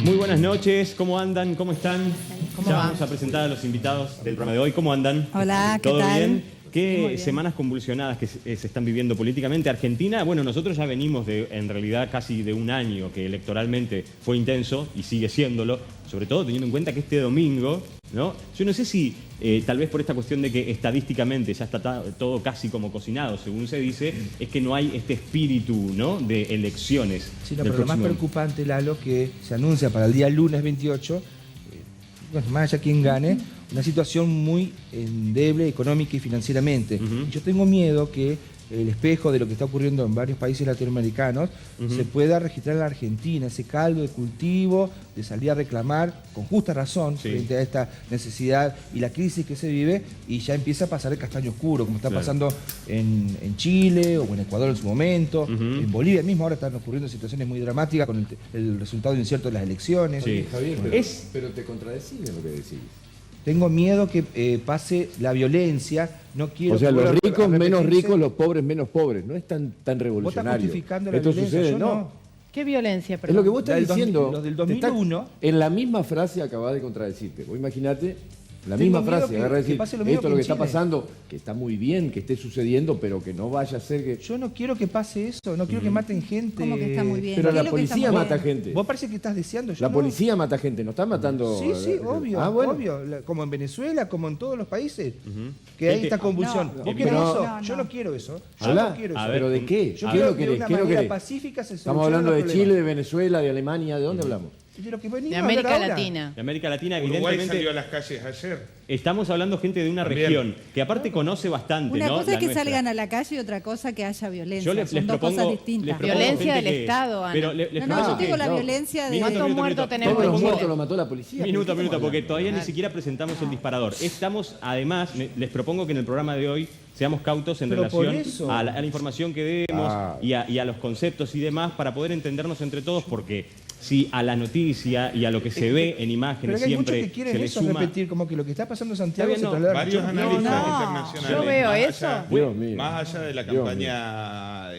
Muy buenas noches, ¿cómo andan? ¿Cómo están? ¿Cómo ya va? vamos a presentar a los invitados del programa de hoy. ¿Cómo andan? Hola, ¿qué ¿Todo tal? bien? Muy ¿Qué bien. semanas convulsionadas que se están viviendo políticamente? Argentina, bueno, nosotros ya venimos en realidad casi de un año que electoralmente fue intenso y sigue siéndolo, sobre todo teniendo en cuenta que este domingo, ¿no? Yo no sé si tal vez por esta cuestión de que estadísticamente ya está todo casi como cocinado, según se dice, es que no hay este espíritu, ¿no?, de elecciones. Sí, no, del pero lo más próximo- preocupante, Lalo, que se anuncia para el día lunes 28, bueno, más allá quien gane, una situación muy endeble económica y financieramente. Ujú. Y yo tengo miedo que el espejo de lo que está ocurriendo en varios países latinoamericanos se pueda registrar en la Argentina, ese caldo de cultivo, de salir a reclamar con justa razón Sí. frente a esta necesidad y la crisis que se vive, y ya empieza a pasar el castaño oscuro, como está Claro. pasando en Chile o en Ecuador en su momento, Ujú. en Bolivia mismo ahora están ocurriendo situaciones muy dramáticas con el resultado incierto de las elecciones. Sí. Javier, pero, Es- pero te contradecís en lo que decís. Tengo miedo que pase la violencia, no quiero O sea, que los vuelva a ricos menos repetirse. ricos, los pobres menos pobres. No es tan revolucionario. justificando la Esto violencia, sucede, yo no. no. ¿Qué violencia? Es lo que vos La estás del diciendo. los del te está- 2001. en la misma frase acabás de contradecirte. Vos imaginate, la Tengo misma miedo frase, que- agarrás y que decir, pase lo mismo esto es que lo que en está Chile. pasando, que está muy bien, que esté sucediendo, pero que no vaya a ser que... Yo no quiero que pase eso, no quiero que maten gente. ¿Cómo que está muy bien? Pero ¿Qué la es lo que está policía muy mata bien? gente. Vos parece que estás deseando, yo La no. policía mata gente, no está matando... Sí, sí, obvio, Ah, bueno. obvio. Como en Venezuela, como en todos los países, que hay Gente- esta convulsión. No, ¿Vos querés pero- eso? no, Yo no. no quiero eso. Yo Habla. no quiero eso. A ver, ¿Pero de qué? Yo ¿Qué quiero lo que de querés? una ¿Qué lo manera querés? pacífica se Estamos solucionen hablando los de problemas. Chile, de Venezuela, de Alemania, ¿de dónde hablamos? De lo que venimos De a hablar América ahora. Latina. De América Latina, Uruguay evidentemente. salió a las calles ayer. Estamos hablando gente de una También. región que aparte conoce bastante, Una ¿no? cosa La es que nuestra. salgan a la calle y otra cosa que haya violencia. Yo Son dos cosas les distintas. propongo Violencia gente del que- Estado, Ana. Pero les No, no, propongo yo digo que- la no. violencia de... ¿Cuántos muertos tenemos Todos en los Chile? muertos los mató la policía. Minuto, ¿De qué estamos porque hablando? todavía ni siquiera presentamos el disparador. Estamos, además, les propongo que en el programa de hoy seamos cautos en Pero por relación eso. a la información que demos Ah. y a los conceptos y demás para poder entendernos entre todos, porque si a la noticia y a lo que se ve en Pero imágenes que hay muchos siempre que quieren se le eso, suma... repetir, como que lo que está pasando en Santiago Está bien, se no. traslada a Varios muchos- analistas no. internacionales. Yo veo más eso. allá- Dios mío. Más allá de la Dios campaña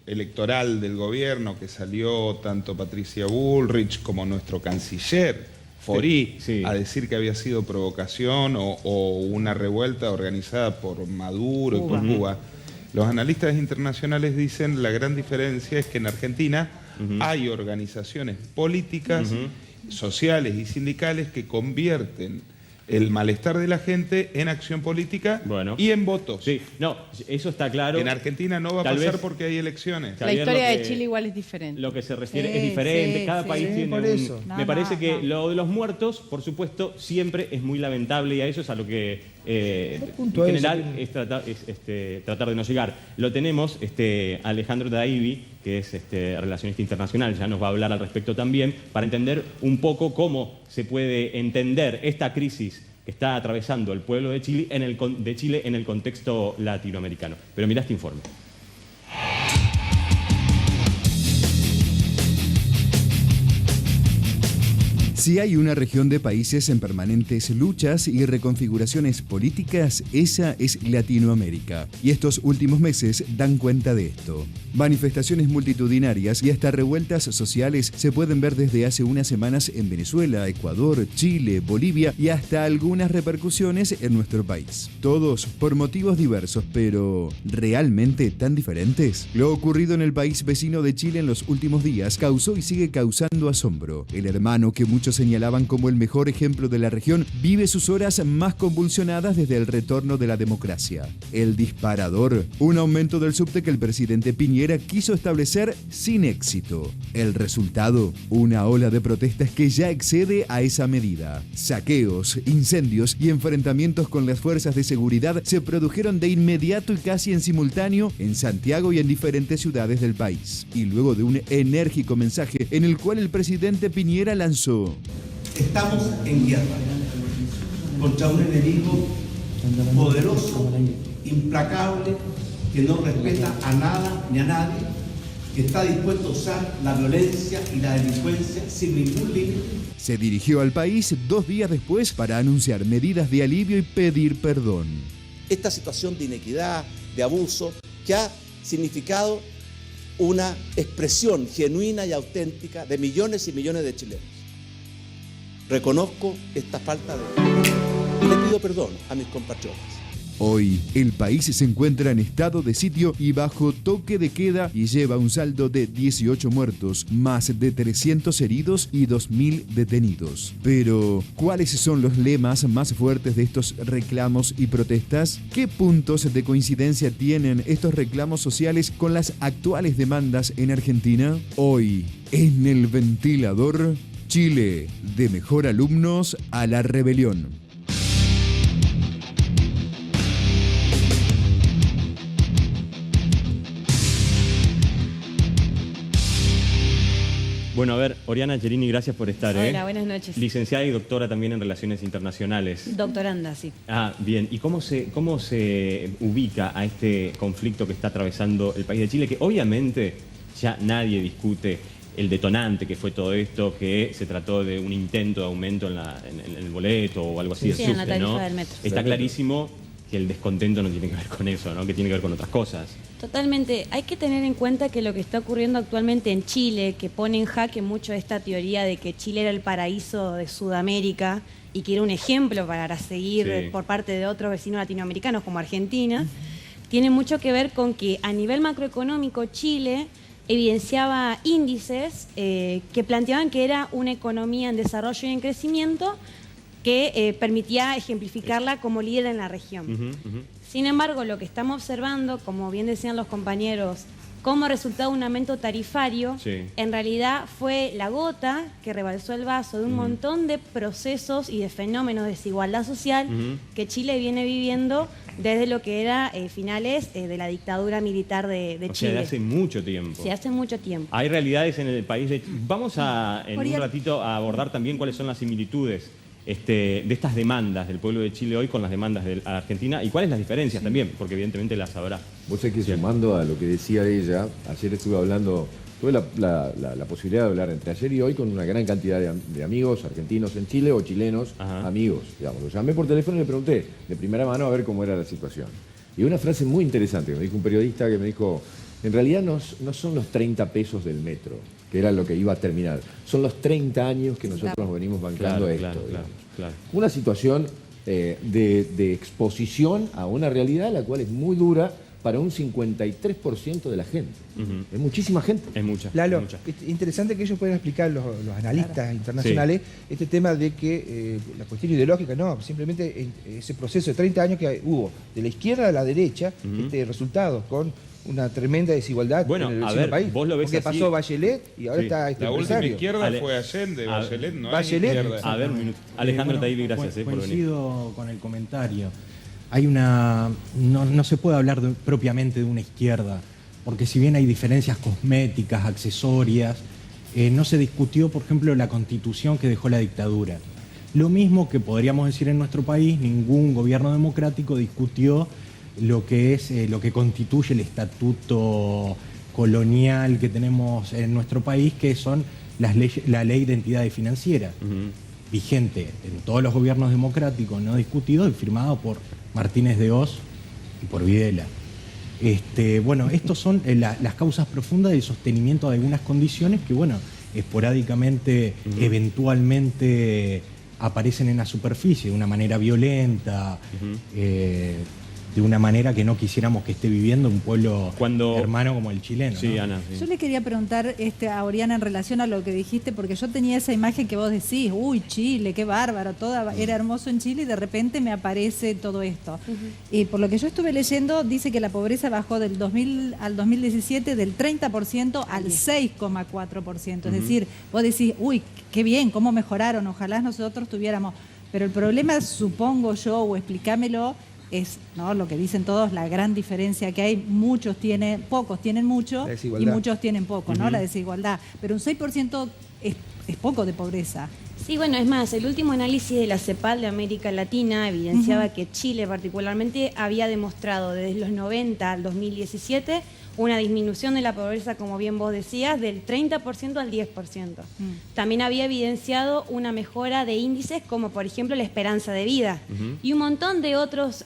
electoral del gobierno, que salió tanto Patricia Bullrich como nuestro canciller Forí Sí, sí. a decir que había sido provocación o una revuelta organizada por Maduro y por Cuba. Los analistas internacionales dicen la gran diferencia es que en Argentina hay organizaciones políticas, sociales y sindicales que convierten el malestar de la gente en acción política Bueno. y en votos. Sí, no, eso está claro. En Argentina no va a Tal pasar vez- porque hay elecciones. Tal La vez historia lo de que- Chile igual es diferente. Lo que se refiere Sí, es diferente, sí, cada sí. país Sí, tiene por un... eso. Me No, parece no, que no. lo de los muertos, por supuesto, siempre es muy lamentable y a eso es a lo que en punto es general ese? es tratar de no llegar. Lo tenemos Alejandro Daivi, que es relacionista internacional, ya nos va a hablar al respecto también, para entender un poco cómo se puede entender esta crisis que está atravesando el pueblo de Chile en el contexto latinoamericano. Pero mirá este informe. Si hay una región de países en permanentes luchas y reconfiguraciones políticas, esa es Latinoamérica. Y estos últimos meses dan cuenta de esto. Manifestaciones multitudinarias y hasta revueltas sociales se pueden ver desde hace unas semanas en Venezuela, Ecuador, Chile, Bolivia y hasta algunas repercusiones en nuestro país. Todos por motivos diversos, pero ¿realmente tan diferentes? Lo ocurrido en el país vecino de Chile en los últimos días causó y sigue causando asombro. El hermano que muchos señalaban como el mejor ejemplo de la región vive sus horas más convulsionadas desde el retorno de la democracia. El disparador, un aumento del subte que el presidente Piñera quiso establecer sin éxito. El resultado, una ola de protestas que ya excede a esa medida. Saqueos, incendios y enfrentamientos con las fuerzas de seguridad se produjeron de inmediato y casi en simultáneo en Santiago y en diferentes ciudades del país. Y luego de un enérgico mensaje en el cual el presidente Piñera lanzó: Estamos en guerra contra un enemigo poderoso, implacable, que no respeta a nada ni a nadie, que está dispuesto a usar la violencia y la delincuencia sin ningún límite. Se dirigió al país 2 días después para anunciar medidas de alivio y pedir perdón. Esta situación de inequidad, de abuso, que ha significado una expresión genuina y auténtica de millones y millones de chilenos. reconozco esta falta de... y le pido perdón a mis compatriotas. Hoy, el país se encuentra en estado de sitio y bajo toque de queda y lleva un saldo de 18 muertos, más de 300 heridos y 2.000 detenidos. Pero, ¿cuáles son los lemas más fuertes de estos reclamos y protestas? ¿Qué puntos de coincidencia tienen estos reclamos sociales con las actuales demandas en Argentina? Hoy, en el ventilador, Chile, de mejor alumnos a la rebelión. Bueno, a ver, Oriana Gerini, gracias por estar. Hola, buenas noches. Licenciada y doctora también en Relaciones Internacionales. Doctoranda, sí. Ah, bien. ¿Y cómo se ubica a este conflicto que está atravesando el país de Chile? Que obviamente ya nadie discute el detonante que fue todo esto, que se trató de un intento de aumento en el boleto o algo así de en la subte, tarifa ¿no? del metro. Está clarísimo que el descontento no tiene que ver con eso, ¿no? Que tiene que ver con otras cosas. Totalmente. Hay que tener en cuenta que lo que está ocurriendo actualmente en Chile, que pone en jaque mucho esta teoría de que Chile era el paraíso de Sudamérica y que era un ejemplo para seguir por parte de otros vecinos latinoamericanos como Argentina, tiene mucho que ver con que a nivel macroeconómico Chile evidenciaba índices que planteaban que era una economía en desarrollo y en crecimiento que permitía ejemplificarla como líder en la región. Sin embargo, lo que estamos observando, como bien decían los compañeros, como resultado de un aumento tarifario, en realidad fue la gota que rebalsó el vaso de un montón de procesos y de fenómenos de desigualdad social que Chile viene viviendo desde lo que era finales de la dictadura militar de Chile. O sea, de hace mucho tiempo. Sí, hace mucho tiempo. Hay realidades en el país de... Vamos a, en un ratito, a abordar también cuáles son las similitudes de estas demandas del pueblo de Chile hoy con las demandas de la Argentina y cuáles las diferencias también, porque evidentemente las habrá. Vos sabés que sumando a lo que decía ella, ayer estuve hablando, tuve la posibilidad de hablar entre ayer y hoy con una gran cantidad de amigos argentinos en Chile o chilenos amigos, digamos. Lo llamé por teléfono y le pregunté de primera mano a ver cómo era la situación. Y una frase muy interesante que me dijo un periodista que me dijo, en realidad no son los 30 pesos del metro, que era lo que iba a terminar. Son los 30 años que nosotros nos venimos bancando esto. Claro. Una situación de exposición a una realidad la cual es muy dura para un 53% de la gente. Es muchísima gente. Es mucha. Lalo, es interesante que ellos puedan explicar, los analistas internacionales, este tema de que la cuestión ideológica, no, simplemente ese proceso de 30 años que hubo de la izquierda a la derecha, este resultado con una tremenda desigualdad en el vecino país. Vos lo ves porque así. pasó Bachelet y ahora está este la empresario. última izquierda fue Allende, Bachelet no Bachelet. es izquierda. A ver, un minuto. Alejandro Taibbi, gracias por venir. Coincido con el comentario. Hay no se puede hablar propiamente de una izquierda, porque si bien hay diferencias cosméticas, accesorias, no se discutió, por ejemplo, la constitución que dejó la dictadura. Lo mismo que podríamos decir en nuestro país, ningún gobierno democrático discutió lo que constituye el estatuto colonial que tenemos en nuestro país, que son la ley de entidades financieras, vigente en todos los gobiernos democráticos, no discutido y firmado por Martínez de Hoz y por Videla. Bueno, estos son las causas profundas del sostenimiento de algunas condiciones que, bueno, esporádicamente, eventualmente aparecen en la superficie de una manera violenta, de una manera que no quisiéramos que esté viviendo un pueblo hermano como el chileno. Sí, ¿no? Ana. Sí. Yo le quería preguntar a Oriana en relación a lo que dijiste, porque yo tenía esa imagen que vos decís, uy, Chile, qué bárbaro, era hermoso en Chile y de repente me aparece todo esto. Y por lo que yo estuve leyendo, dice que la pobreza bajó del 2000 al 2017 del 30% al 6,4%. Es decir, vos decís, uy, qué bien, cómo mejoraron, ojalá nosotros tuviéramos. Pero el problema, supongo yo, o explícamelo, es, ¿no?, lo que dicen todos, la gran diferencia que hay, pocos tienen mucho y muchos tienen poco, ¿no? La desigualdad. Pero un 6% es poco de pobreza. Sí, bueno, es más, el último análisis de la CEPAL de América Latina evidenciaba que Chile particularmente había demostrado desde los 90 al 2017 una disminución de la pobreza, como bien vos decías, del 30% al 10%. También había evidenciado una mejora de índices como, por ejemplo, la esperanza de vida y un montón de otros,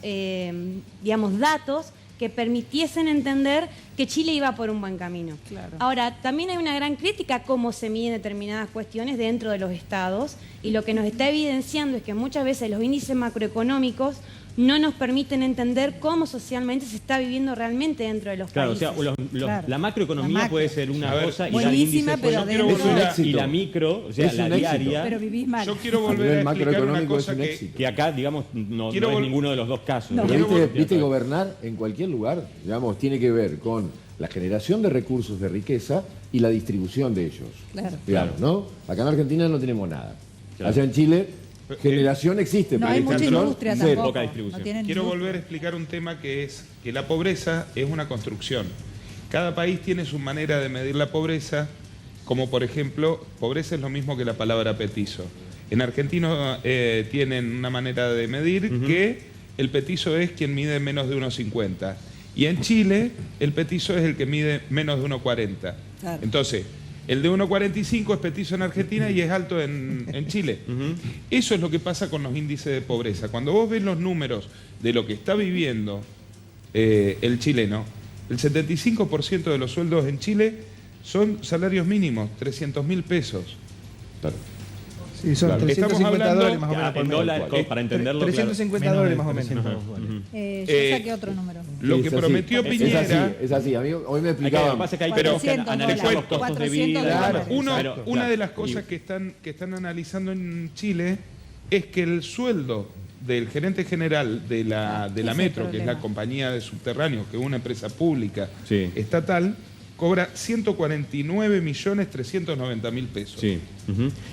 digamos, datos que permitiesen entender que Chile iba por un buen camino. Claro. Ahora, también hay una gran crítica a cómo se miden determinadas cuestiones dentro de los estados, y lo que nos está evidenciando es que muchas veces los índices macroeconómicos no nos permiten entender cómo socialmente se está viviendo realmente dentro de los países. Claro, o sea, Claro. la macroeconomía La macro. puede ser una cosa y dar buenísima, índices pero positivos, dentro- y la micro, o sea, Es la un éxito. diaria, Pero vivís mal. Yo quiero A volver a nivel explicar una macroeconómico es cosa un que... éxito. que acá, digamos, no Quiero es vol- ninguno de los dos casos. No. Pero Quiero viste, gobernar en cualquier lugar, digamos, tiene que ver con la generación de recursos de riqueza y la distribución de ellos. Claro. Digamos, ¿no? Acá en Argentina no tenemos nada. Claro. Allá en Chile, generación existe, No pero hay mucha distribución, industria cero. tampoco. Poca distribución. No tienen Quiero industria. volver a explicar un tema que es que la pobreza es una construcción. Cada país tiene su manera de medir la pobreza, como por ejemplo, pobreza es lo mismo que la palabra petizo. En Argentina tienen una manera de medir que el petizo es quien mide menos de 1,50. Y en Chile, el petizo es el que mide menos de 1,40. Claro. Entonces, el de 1,45 es petizo en Argentina y es alto en Chile. Eso es lo que pasa con los índices de pobreza. Cuando vos ves los números de lo que está viviendo el chileno, el 75% de los sueldos en Chile son salarios mínimos, 300.000 pesos. Claro. Sí, son Claro. 350 Estamos dólares más o menos. en por mes. dólares, para entenderlo, claro. 350 dólares más o menos. Yo saqué otro número. Lo Sí, que es así. prometió Es Piñera... así, es así, amigo. Hoy me Lo que explicaban. pasa es que hay Pero- que analizar los costos de 400 vida. dólares. Una de las cosas que están analizando en Chile es que el sueldo del gerente general de la Ese es el Metro, que es la problema. compañía de subterráneos, que es una empresa pública Sí. estatal, cobra 149.390.000 pesos. Sí.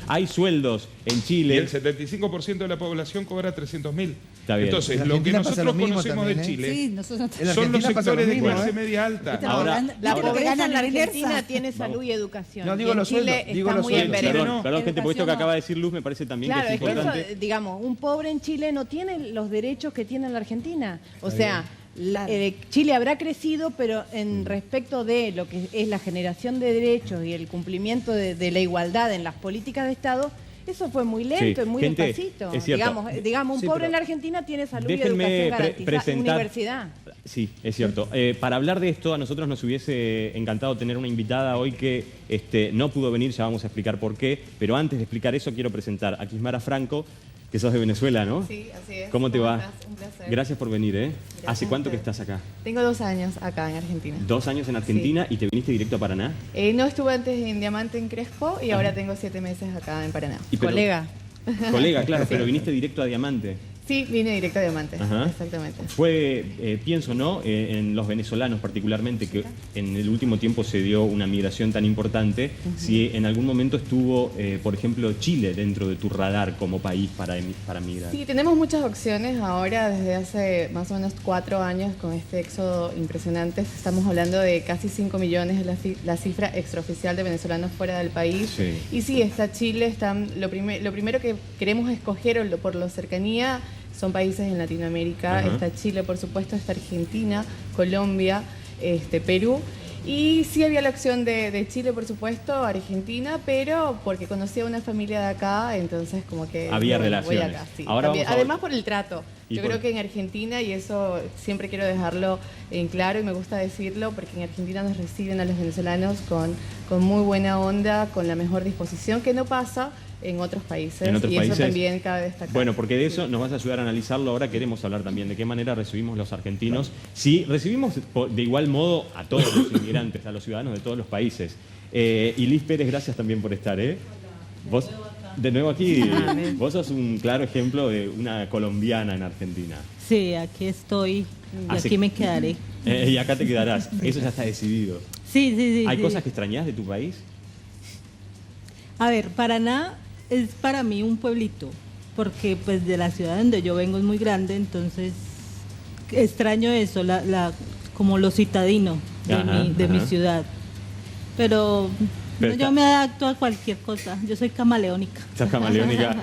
Hay sueldos en Y Chile. el 75% de la población cobra 300.000. Está bien. Entonces, En lo que Argentina pasa nosotros lo mismo conocemos también, de ¿eh? Chile Sí, nosotros En la son los Argentina pasa lo sectores de mismo, clase ¿eh? media alta. Estamos Ahora, hablando- La ¿viste lo que pobreza ganan en la en el Argentina ERSA? tiene salud y educación. No, y digo en los Chile sueldos, digo está los muy en sueldos. veremos. Perdón, que te puesto que Educación acaba de decir Luz, me parece también Claro, que es es que importante. eso, digamos, un pobre en Chile no tiene los derechos que tiene en la Argentina. O sea, Chile habrá crecido, pero en respecto de lo que es la generación de derechos y el cumplimiento de la igualdad en las políticas de Estado, eso fue muy lento Sí, y muy gente, despacito. es cierto. Digamos, un Sí, pobre pero- en la Argentina tiene salud y Déjenme educación garantizada, presentar. universidad. Sí, es cierto. Para hablar de esto, a nosotros nos hubiese encantado tener una invitada hoy que no pudo venir, ya vamos a explicar por qué, pero antes de explicar eso quiero presentar a Kismara Franco, que sos de Venezuela, ¿no? Sí, así es. ¿Cómo te va? estás? Un placer. Gracias por venir, ¿eh? Gracias ¿Hace a cuánto que ustedes. estás acá? Tengo 2 años acá en Argentina. 2 años en Argentina y te viniste directo a Paraná. No estuve antes en Diamante en Crespo y ahora tengo 7 meses acá en Paraná. Y pero- Colega. Colega, claro, pero viniste directo a Diamante. Sí, vine directo a Diamante, Ajá. exactamente. Fue, pienso, ¿no? En los venezolanos particularmente, que en el último tiempo se dio una migración tan importante, si en algún momento estuvo, por ejemplo, Chile dentro de tu radar como país para migrar. Sí, tenemos muchas opciones ahora desde hace más o menos 4 años con este éxodo impresionante. Estamos hablando de casi 5 millones, la cifra extraoficial de venezolanos fuera del país. Sí. Y sí, está Chile, lo primero que queremos escoger por la cercanía son países en Latinoamérica. Ajá. Está Chile, por supuesto, está Argentina, Colombia, Perú. Y sí había la opción de Chile, por supuesto, Argentina, pero porque conocía una familia de acá, entonces como que... Había bueno, voy relaciones. acá, sí, Ahora también. vamos a- Además por el trato. Y Yo por- creo que en Argentina, y eso siempre quiero dejarlo en claro y me gusta decirlo, porque en Argentina nos reciben a los venezolanos con muy buena onda, con la mejor disposición, que no pasa en otros países. En otros y países. eso también cabe destacar. Bueno, porque de Sí. eso nos vas a ayudar a analizarlo. Ahora queremos hablar también de qué manera recibimos los argentinos. Si recibimos de igual modo a todos los inmigrantes, a los ciudadanos de todos los países. Y Liz Pérez, gracias también por estar, ¿eh? Vos, de nuevo aquí, vos sos un claro ejemplo de una colombiana en Argentina. Sí, aquí estoy y Así- aquí me quedaré. Y acá te quedarás. Eso ya está decidido. Sí, sí, sí. ¿Hay sí. cosas que extrañás de tu país? A ver, Paraná es para mí un pueblito, porque pues de la ciudad donde yo vengo es muy grande, entonces extraño eso, como lo citadino de mi ciudad. Pero Pero yo me adapto a cualquier cosa, yo soy camaleónica. Estás camaleónica.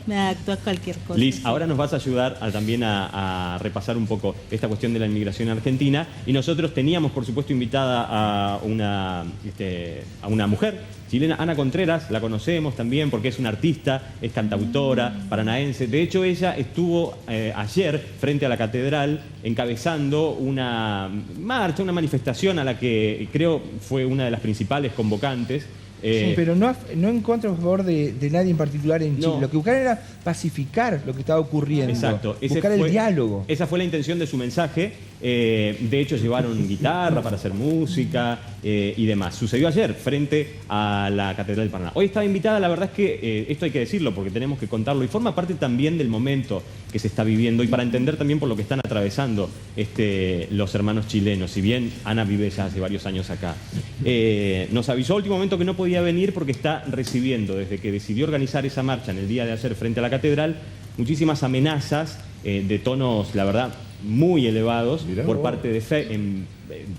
me adapto a cualquier cosa. Liz, sí. ahora nos vas a ayudar también a repasar un poco esta cuestión de la inmigración argentina, y nosotros teníamos, por supuesto, invitada a una mujer chilena, Ana Contreras, la conocemos también porque es una artista, es cantautora, paranaense. De hecho, ella estuvo ayer frente a la catedral encabezando una marcha, una manifestación a la que creo fue una de las principales convocantes. Sí, pero no en contra o a favor de nadie en particular en Chile. No. Lo que buscaban era pacificar lo que estaba ocurriendo. Exacto. Buscar el diálogo. Esa fue la intención de su mensaje. De hecho, llevaron guitarra para hacer música y demás. Sucedió ayer frente a la Catedral del Paraná. Hoy estaba invitada, la verdad es que esto hay que decirlo porque tenemos que contarlo y forma parte también del momento que se está viviendo y para entender también por lo que están atravesando los hermanos chilenos. Si bien Ana vive ya hace varios años acá. Nos avisó a último momento que no podía venir porque está recibiendo, desde que decidió organizar esa marcha en el día de ayer frente a la Catedral, muchísimas amenazas de tonos, la verdad, muy elevados por parte de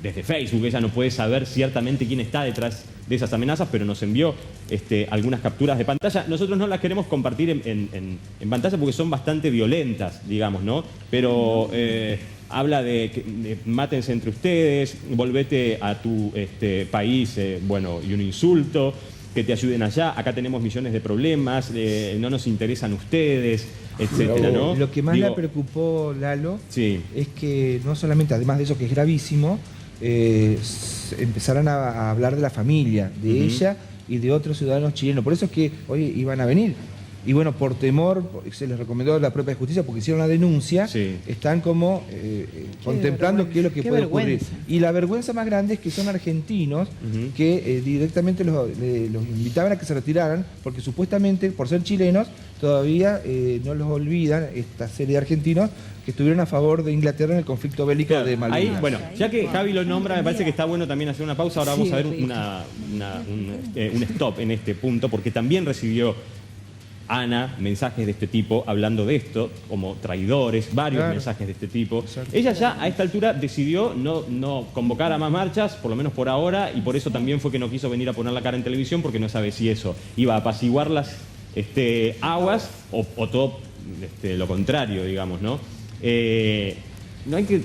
desde Facebook. Ella no puede saber ciertamente quién está detrás de esas amenazas, pero nos envió algunas capturas de pantalla. Nosotros no las queremos compartir en pantalla porque son bastante violentas, digamos, ¿no? Pero habla de mátense entre ustedes, volvete a tu país, bueno, y un insulto, que te ayuden allá, acá tenemos millones de problemas, no nos interesan ustedes, etcétera, ¿no? Lo que más le preocupó, Lalo, es que no solamente, además de eso que es gravísimo, empezaran a hablar de la familia, de ella y de otros ciudadanos chilenos. Por eso es que hoy iban a venir. Y bueno, por temor, se les recomendó la propia justicia porque hicieron la denuncia, están como contemplando qué es lo que puede ocurrir. Y la vergüenza más grande es que son argentinos que directamente los invitaban a que se retiraran porque supuestamente, por ser chilenos, todavía no los olvidan esta serie de argentinos que estuvieron a favor de Inglaterra en el conflicto bélico de Malvinas. Ahí, bueno, ya que Javi lo nombra, me parece que está bueno también hacer una pausa. Ahora vamos a ver un stop en este punto porque también recibió Ana mensajes de este tipo hablando de esto, como traidores, varios mensajes de este tipo. Exacto. Ella ya a esta altura decidió no convocar a más marchas, por lo menos por ahora, y por eso también fue que no quiso venir a poner la cara en televisión, porque no sabe si eso iba a apaciguar las aguas o todo lo contrario, digamos, ¿no? No hay que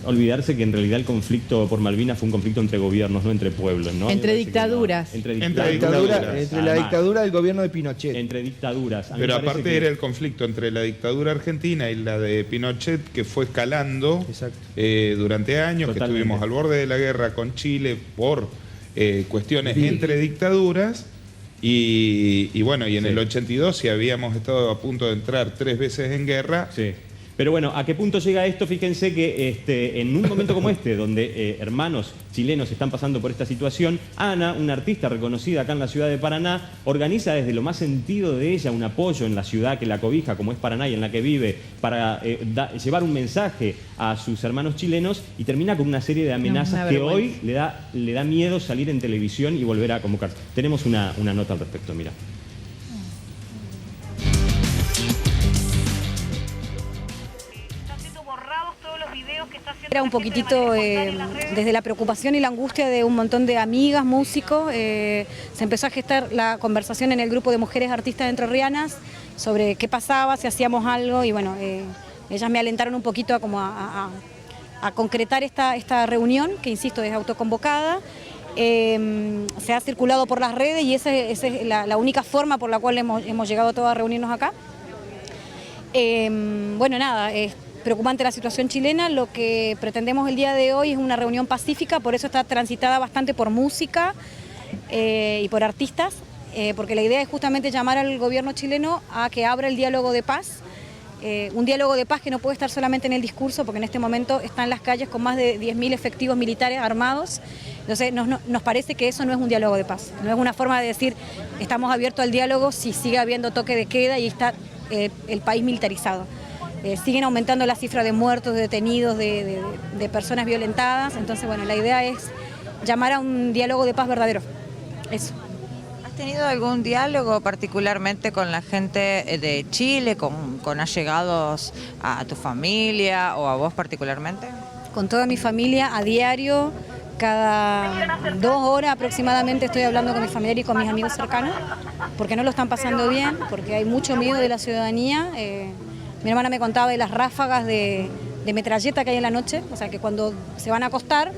olvidarse que en realidad el conflicto por Malvinas fue un conflicto entre gobiernos, no entre pueblos, ¿no? Entre dictaduras. Entre la dictadura del gobierno de Pinochet. Entre dictaduras. Pero aparte era el conflicto entre la dictadura argentina y la de Pinochet que fue escalando durante años, que estuvimos al borde de la guerra con Chile por cuestiones entre dictaduras. Y bueno, y en el 82, si habíamos estado a punto de entrar 3 veces en guerra. Pero bueno, ¿a qué punto llega esto? Fíjense que en un momento como este, donde hermanos chilenos están pasando por esta situación, Ana, una artista reconocida acá en la ciudad de Paraná, organiza desde lo más sentido de ella un apoyo en la ciudad que la cobija, como es Paraná y en la que vive, para llevar un mensaje a sus hermanos chilenos, y termina con una serie de amenazas que hoy le da miedo salir en televisión y volver a convocarse. Tenemos una nota al respecto, mira. Era un poquitito desde la preocupación y la angustia de un montón de amigas, músicos, se empezó a gestar la conversación en el grupo de mujeres artistas entrerrianas sobre qué pasaba, si hacíamos algo, y bueno, ellas me alentaron un poquito a concretar esta reunión, que insisto, es autoconvocada. Se ha circulado por las redes y esa es la única forma por la cual hemos llegado todos a reunirnos acá. Bueno, nada, es preocupante la situación chilena. Lo que pretendemos el día de hoy es una reunión pacífica, por eso está transitada bastante por música y por artistas, porque la idea es justamente llamar al gobierno chileno a que abra el diálogo de paz, un diálogo de paz que no puede estar solamente en el discurso, porque en este momento están las calles con más de 10.000 efectivos militares armados. Entonces nos parece que eso no es un diálogo de paz, no es una forma de decir estamos abiertos al diálogo si sigue habiendo toque de queda y está el país militarizado. Siguen aumentando la cifra de muertos, de detenidos, de personas violentadas. Entonces, bueno, la idea es llamar a un diálogo de paz verdadero. Eso. ¿Has tenido algún diálogo particularmente con la gente de Chile, con allegados a tu familia o a vos particularmente? Con toda mi familia, a diario, cada 2 horas aproximadamente estoy hablando con mi familia y con mis amigos cercanos, porque no lo están pasando bien, porque hay mucho miedo de la ciudadanía. Mi hermana me contaba de las ráfagas de metralleta que hay en la noche, o sea que cuando se van a acostar,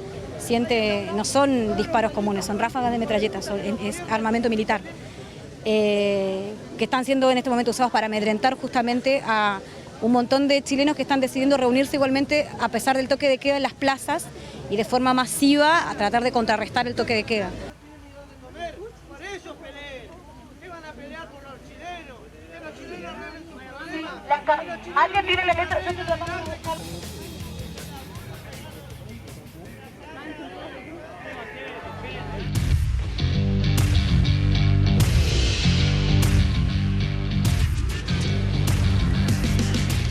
no son disparos comunes, son ráfagas de metralleta, es armamento militar, que están siendo en este momento usados para amedrentar justamente a un montón de chilenos que están decidiendo reunirse igualmente a pesar del toque de queda en las plazas y de forma masiva a tratar de contrarrestar el toque de queda. ¿Alguien tiene la letra?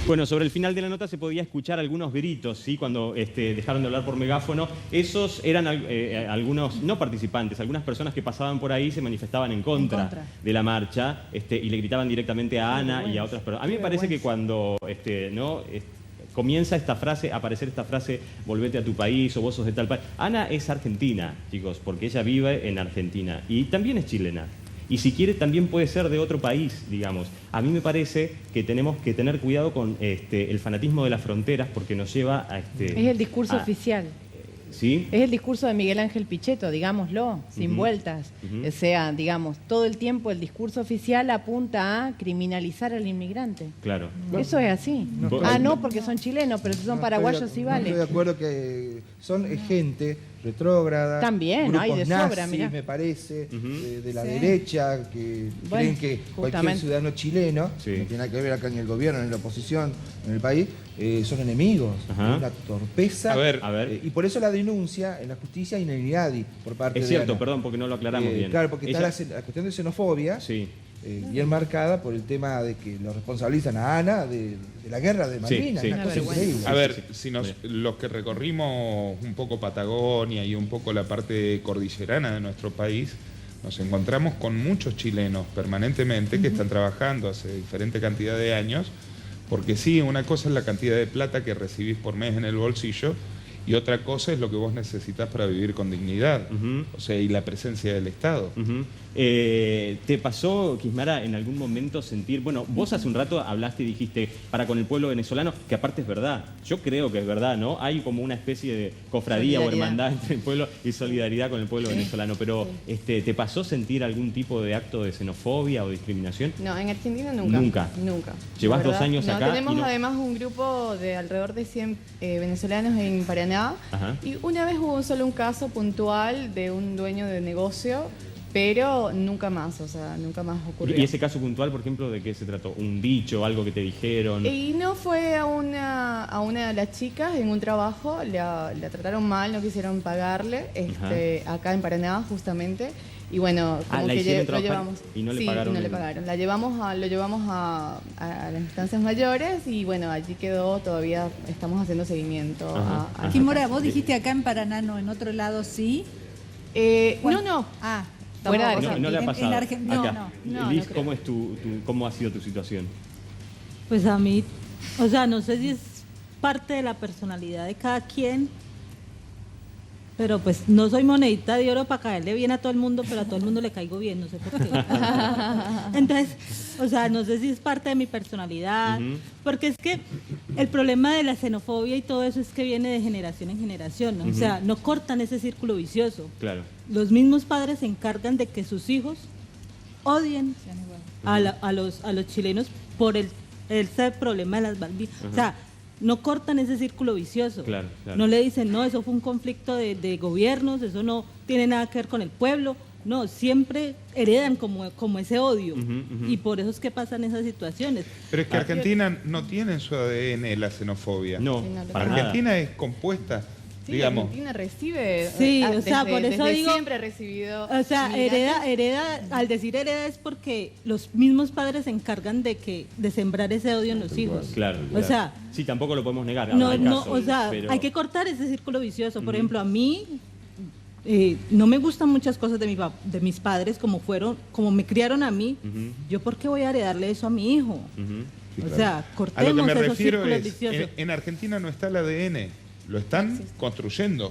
Bueno, sobre el final de la nota se podía escuchar algunos gritos, ¿sí? Cuando dejaron de hablar por megáfono. Esos eran algunos, no participantes, algunas personas que pasaban por ahí se manifestaban en contra de la marcha y le gritaban directamente a Ana y a otras personas. A mí me parece que cuando comienza a aparecer esta frase, volvete a tu país o vos sos de tal país. Ana es argentina, chicos, porque ella vive en Argentina y también es chilena. Y si quiere también puede ser de otro país, digamos. A mí me parece que tenemos que tener cuidado con el fanatismo de las fronteras porque nos lleva a... Es el discurso oficial. ¿Sí? Es el discurso de Miguel Ángel Pichetto, digámoslo, sin vueltas. O sea, digamos, todo el tiempo el discurso oficial apunta a criminalizar al inmigrante. Claro. Eso es así. No, porque son chilenos, pero si son paraguayos sí vale. Estoy de acuerdo que son gente retrógrada. También, hay de sobra, nazis, mirá. me parece, de la derecha, que creen que cualquier ciudadano chileno, no tiene nada que ver acá en el gobierno, en la oposición, en el país, son enemigos. Una torpeza. A ver. Y por eso la denuncia en la justicia ineliminadi por parte de Es cierto, Ana. perdón, porque no lo aclaramos bien. Claro, porque está la cuestión de xenofobia. Sí. Bien marcada por el tema de que lo responsabilizan a Ana de la guerra de Malvinas. Una cosa increíble. A ver, si los que recorrimos un poco Patagonia y un poco la parte cordillerana de nuestro país, nos encontramos con muchos chilenos permanentemente que están trabajando hace diferente cantidad de años, porque sí, una cosa es la cantidad de plata que recibís por mes en el bolsillo y otra cosa es lo que vos necesitas para vivir con dignidad, o sea, y la presencia del Estado. ¿Te pasó, Kismara, en algún momento sentir, bueno, vos hace un rato hablaste y dijiste, para con el pueblo venezolano, que aparte es verdad, yo creo que es verdad, ¿no? Hay como una especie de cofradía o hermandad entre el pueblo y solidaridad con el pueblo venezolano, pero ¿te pasó sentir algún tipo de acto de xenofobia o discriminación? No, en Argentina nunca. Nunca. Llevas 2 años acá. Tenemos además un grupo de alrededor de 100 venezolanos en Paraná. Y una vez hubo solo un caso puntual de un dueño de negocio, pero nunca más, o sea, nunca más ocurrió. ¿Y ese caso puntual, por ejemplo, de qué se trató? ¿Un dicho, algo que te dijeron? Y no fue a una de las chicas en un trabajo, la trataron mal, no quisieron pagarle, acá en Paraná justamente. Y bueno, como que lo llevamos. Y no le pagaron. No le pagaron. Lo llevamos a las instancias mayores y bueno, allí quedó, todavía estamos haciendo seguimiento. Kimora, vos dijiste acá en Paraná, no, en otro lado sí. No. Fuera de no le ha pasado. No, Liz, ¿cómo ha sido tu situación? Pues a mí, o sea, no sé si es parte de la personalidad de cada quien, pero pues no soy monedita de oro para caerle bien a todo el mundo, pero a todo el mundo le caigo bien, no sé por qué. Entonces, o sea, no sé si es parte de mi personalidad, porque es que el problema de la xenofobia y todo eso es que viene de generación en generación, ¿no? O sea, no cortan ese círculo vicioso. Claro. Los mismos padres se encargan de que sus hijos odien a los chilenos por ese problema de las Malvinas. O sea, no cortan ese círculo vicioso. Claro. No le dicen, no, eso fue un conflicto de gobiernos, eso no tiene nada que ver con el pueblo. No, siempre heredan como ese odio. Y por eso es que pasan esas situaciones. Pero es que Argentina no tiene en su ADN la xenofobia. No, Argentina es compuesta. Sí, digamos. Argentina recibe, sí, o sea, por eso digo, siempre ha recibido. O sea, hereda, al decir hereda es porque los mismos padres se encargan de sembrar ese odio en los hijos. Claro. O sea, sí, tampoco lo podemos negar. Hay que cortar ese círculo vicioso. Por ejemplo, a mí no me gustan muchas cosas de mis padres como me criaron a mí. Yo ¿por qué voy a heredarle eso a mi hijo? O sea, cortemos a lo que me esos refiero círculos es, viciosos. en Argentina no está el ADN, lo están construyendo.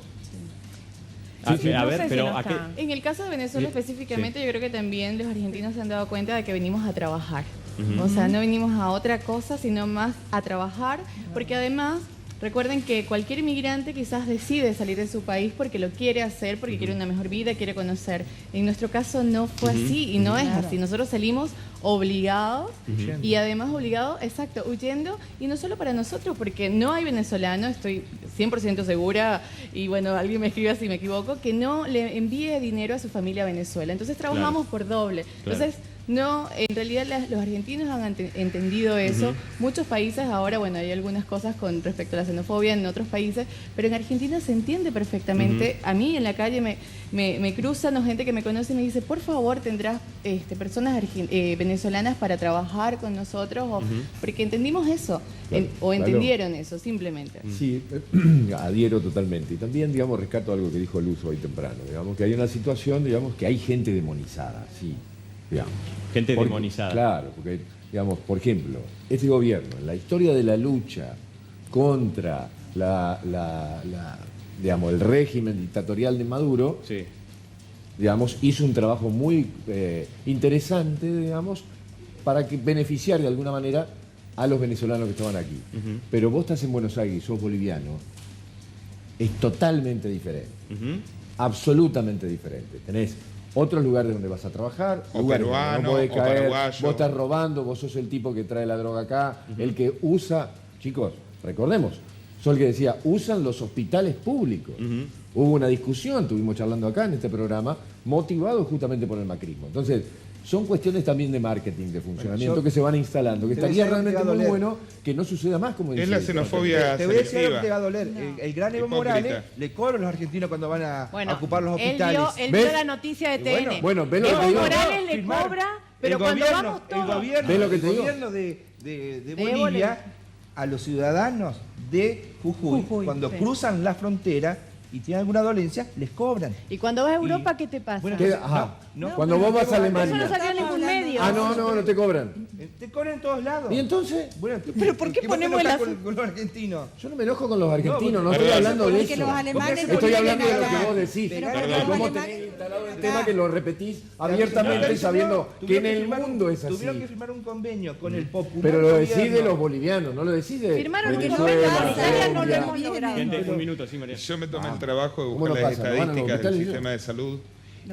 A ver, pero En el caso de Venezuela específicamente, yo creo que también los argentinos se han dado cuenta de que venimos a trabajar. O sea, no venimos a otra cosa, sino más a trabajar, porque además recuerden que cualquier inmigrante quizás decide salir de su país porque lo quiere hacer, porque quiere una mejor vida, quiere conocer. En nuestro caso no fue así y no es así. Nosotros salimos obligados y además obligados, exacto, huyendo, y no solo para nosotros, porque no hay venezolano, estoy 100% segura, y bueno, alguien me escriba si me equivoco, que no le envíe dinero a su familia a Venezuela. Entonces trabajamos por doble. Entonces, no, en realidad los argentinos han entendido eso. Muchos países ahora, bueno, hay algunas cosas con respecto a la xenofobia en otros países, pero en Argentina se entiende perfectamente. A mí en la calle me cruzan gente que me conoce y me dice, por favor, tendrás personas venezolanas para trabajar con nosotros, porque entendimos eso, o entendieron eso, simplemente. Sí, adhiero totalmente. Y también, digamos, rescato algo que dijo Luz hoy temprano, digamos, que hay una situación, digamos, que hay gente demonizada, sí. Digamos. Gente demonizada. Claro, porque, digamos, por ejemplo, este gobierno, en la historia de la lucha contra digamos, el régimen dictatorial de Maduro, digamos, hizo un trabajo muy interesante, digamos, para beneficiar de alguna manera a los venezolanos que estaban aquí. Pero vos estás en Buenos Aires y sos boliviano, es totalmente diferente. Absolutamente diferente. Tenés otros lugares donde vas a trabajar, o lugares peruano, donde no podés o caer, paraguayo. vos estás robando, vos sos el tipo que trae la droga acá, el que usa, chicos, recordemos, soy el que decía, usan los hospitales públicos. Hubo una discusión, estuvimos charlando acá en este programa, motivado justamente por el macrismo. Entonces, son cuestiones también de marketing, de funcionamiento que se van instalando, que estaría realmente muy bueno que no suceda más, como dice. Es la xenofobia te voy a decir algo que te va a selectiva. doler. El gran Evo Morales le cobra a los argentinos cuando van a ocupar los Él hospitales. dio la noticia de TN. Bueno, ven lo que te Evo digo. Morales le cobra, pero cuando vamos todos... El gobierno de Bolivia a los ciudadanos de Jujuy, cuando cruzan la frontera y tienen alguna dolencia, les cobran. ¿Y cuando vas a Europa, qué te pasa? Bueno, cuando vos vas a Alemania. Eso no salió en ningún medio. No te cobran. Te cobran en todos lados. ¿Y entonces? Bueno, ¿pero por qué ponemos la con los argentinos? Yo no me enojo con los argentinos, no estoy hablando de eso. Estoy hablando de lo que vos decís. ¿Cómo tenés instalado el tema que lo repetís abiertamente sabiendo que en el mundo es así? Tuvieron que firmar un convenio con el popular. Pero lo decís de los bolivianos, no lo decís de Firmaron que no lo hemos logrado. Gente, un minuto, sí, María. Yo me tomé el trabajo de buscar las estadísticas del sistema de salud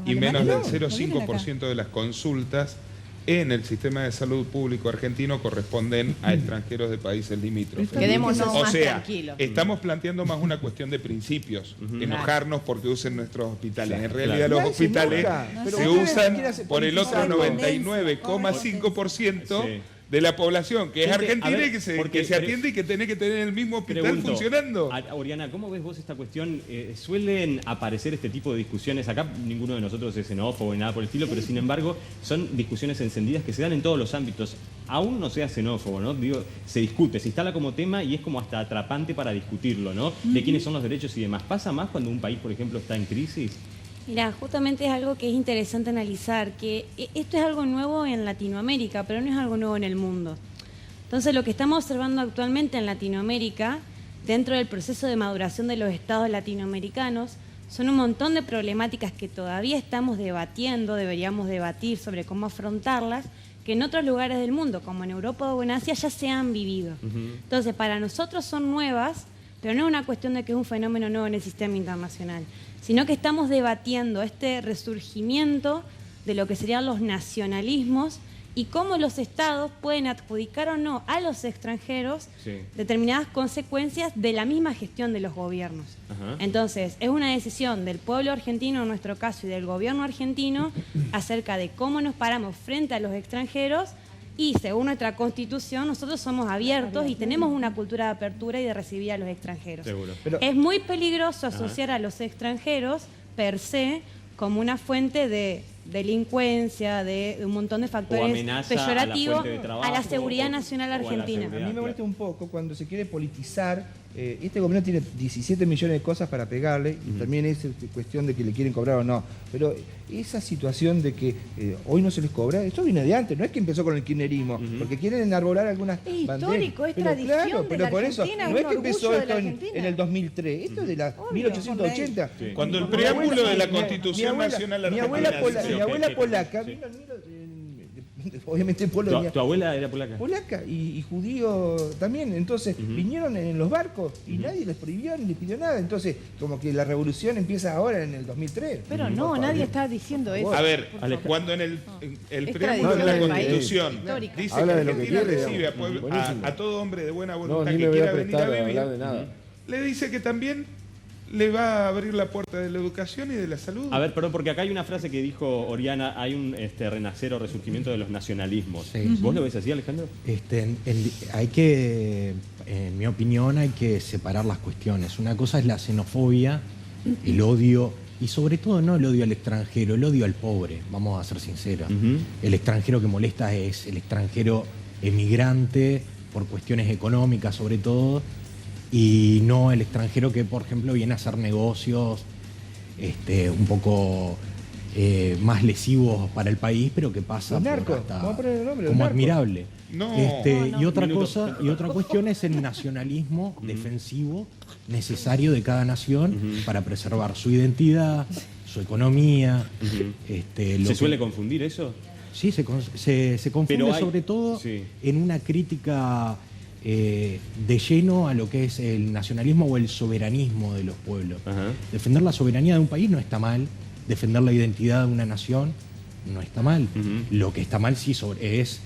y menos del 0,5% de las consultas en el sistema de salud público argentino corresponden a extranjeros de países limítrofes. Quedémonos más sea, tranquilos. estamos planteando más una cuestión de principios, enojarnos porque usen nuestros hospitales. En realidad los hospitales se usan por el otro 99,5% de la población, que es argentina y que se atiende y que tiene que tener el mismo hospital funcionando. Oriana, ¿cómo ves vos esta cuestión? Suelen aparecer este tipo de discusiones. Acá ninguno de nosotros es xenófobo ni nada por el estilo, pero sin embargo son discusiones encendidas que se dan en todos los ámbitos. Aún no sea xenófobo, ¿no? Digo, se discute, se instala como tema y es como hasta atrapante para discutirlo, ¿no? De quiénes son los derechos y demás. ¿Pasa más cuando un país, por ejemplo, está en crisis? Mira, justamente es algo que es interesante analizar, que esto es algo nuevo en Latinoamérica, pero no es algo nuevo en el mundo. Entonces, lo que estamos observando actualmente en Latinoamérica, dentro del proceso de maduración de los estados latinoamericanos, son un montón de problemáticas que todavía estamos debatiendo, deberíamos debatir sobre cómo afrontarlas, que en otros lugares del mundo, como en Europa o en Asia, ya se han vivido. Entonces, para nosotros son nuevas, pero no es una cuestión de que es un fenómeno nuevo en el sistema internacional, sino que estamos debatiendo este resurgimiento de lo que serían los nacionalismos y cómo los estados pueden adjudicar o no a los extranjeros determinadas consecuencias de la misma gestión de los gobiernos. Entonces, es una decisión del pueblo argentino, en nuestro caso, y del gobierno argentino, acerca de cómo nos paramos frente a los extranjeros. Y según nuestra Constitución, nosotros somos abiertos y tenemos una cultura de apertura y de recibir a los extranjeros. Es muy peligroso asociar a los extranjeros, per se, como una fuente de delincuencia, de un montón de factores amenaza peyorativos a la seguridad nacional argentina. A mí me molesta un poco cuando se quiere politizar. Este gobierno tiene 17 millones de cosas para pegarle, y también es cuestión de que le quieren cobrar o no. Pero esa situación de que hoy no se les cobra, esto viene de antes, no es que empezó con el kirchnerismo, porque quieren enarbolar algunas banderas. Histórico, es pero tradición claro, de pero la por eso, Argentina, no es que un empezó orgullo esto de la en el 2003, esto es de la 1880. Sí. Cuando el preámbulo de la Constitución Nacional Argentina. Mi abuela polaca vino obviamente Polonia. ¿Tu abuela era polaca? Polaca y judío también. Entonces vinieron en los barcos y nadie les prohibió ni les pidió nada. Entonces, como que la revolución empieza ahora en el 2003. Pero no, nadie está diciendo eso. A ver, cuando en el preámbulo de la Constitución dice que Argentina recibe a todo hombre de buena voluntad que quiera venir a vivir, le dice que también le va a abrir la puerta de la educación y de la salud. A ver, perdón, porque acá hay una frase que dijo Oriana, hay un renacer o resurgimiento de los nacionalismos. Sí. ¿Vos lo ves así, Alejandro? Hay que, en mi opinión, hay que separar las cuestiones. Una cosa es la xenofobia, el odio, y sobre todo no el odio al extranjero, el odio al pobre, vamos a ser sinceros. El extranjero que molesta es el extranjero emigrante, por cuestiones económicas sobre todo, y no el extranjero que, por ejemplo, viene a hacer negocios un poco más lesivos para el país, pero que pasa como admirable. Y otra cuestión es el nacionalismo defensivo necesario de cada nación para preservar su identidad, su economía. ¿Se suele confundir eso? Sí, se confunde sobre todo en una crítica de lleno a lo que es el nacionalismo o el soberanismo de los pueblos. Defender la soberanía de un país no está mal, defender la identidad de una nación no está mal. Lo que está mal sí es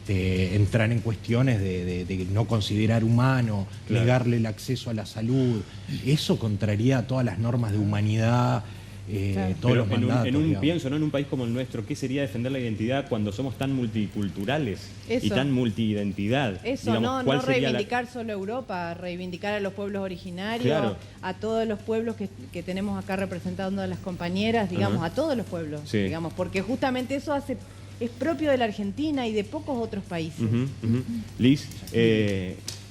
entrar en cuestiones de no considerar humano, negarle el acceso a la salud. Eso contraría todas las normas de humanidad. Todos los mandatos, pienso, ¿no? En un país como el nuestro, ¿qué sería defender la identidad cuando somos tan multiculturales y tan multiidentidad? Eso, digamos, no reivindicar solo Europa, reivindicar a los pueblos originarios, a todos los pueblos que tenemos acá representando a las compañeras, digamos, a todos los pueblos, digamos, porque justamente eso es propio de la Argentina y de pocos otros países. Liz,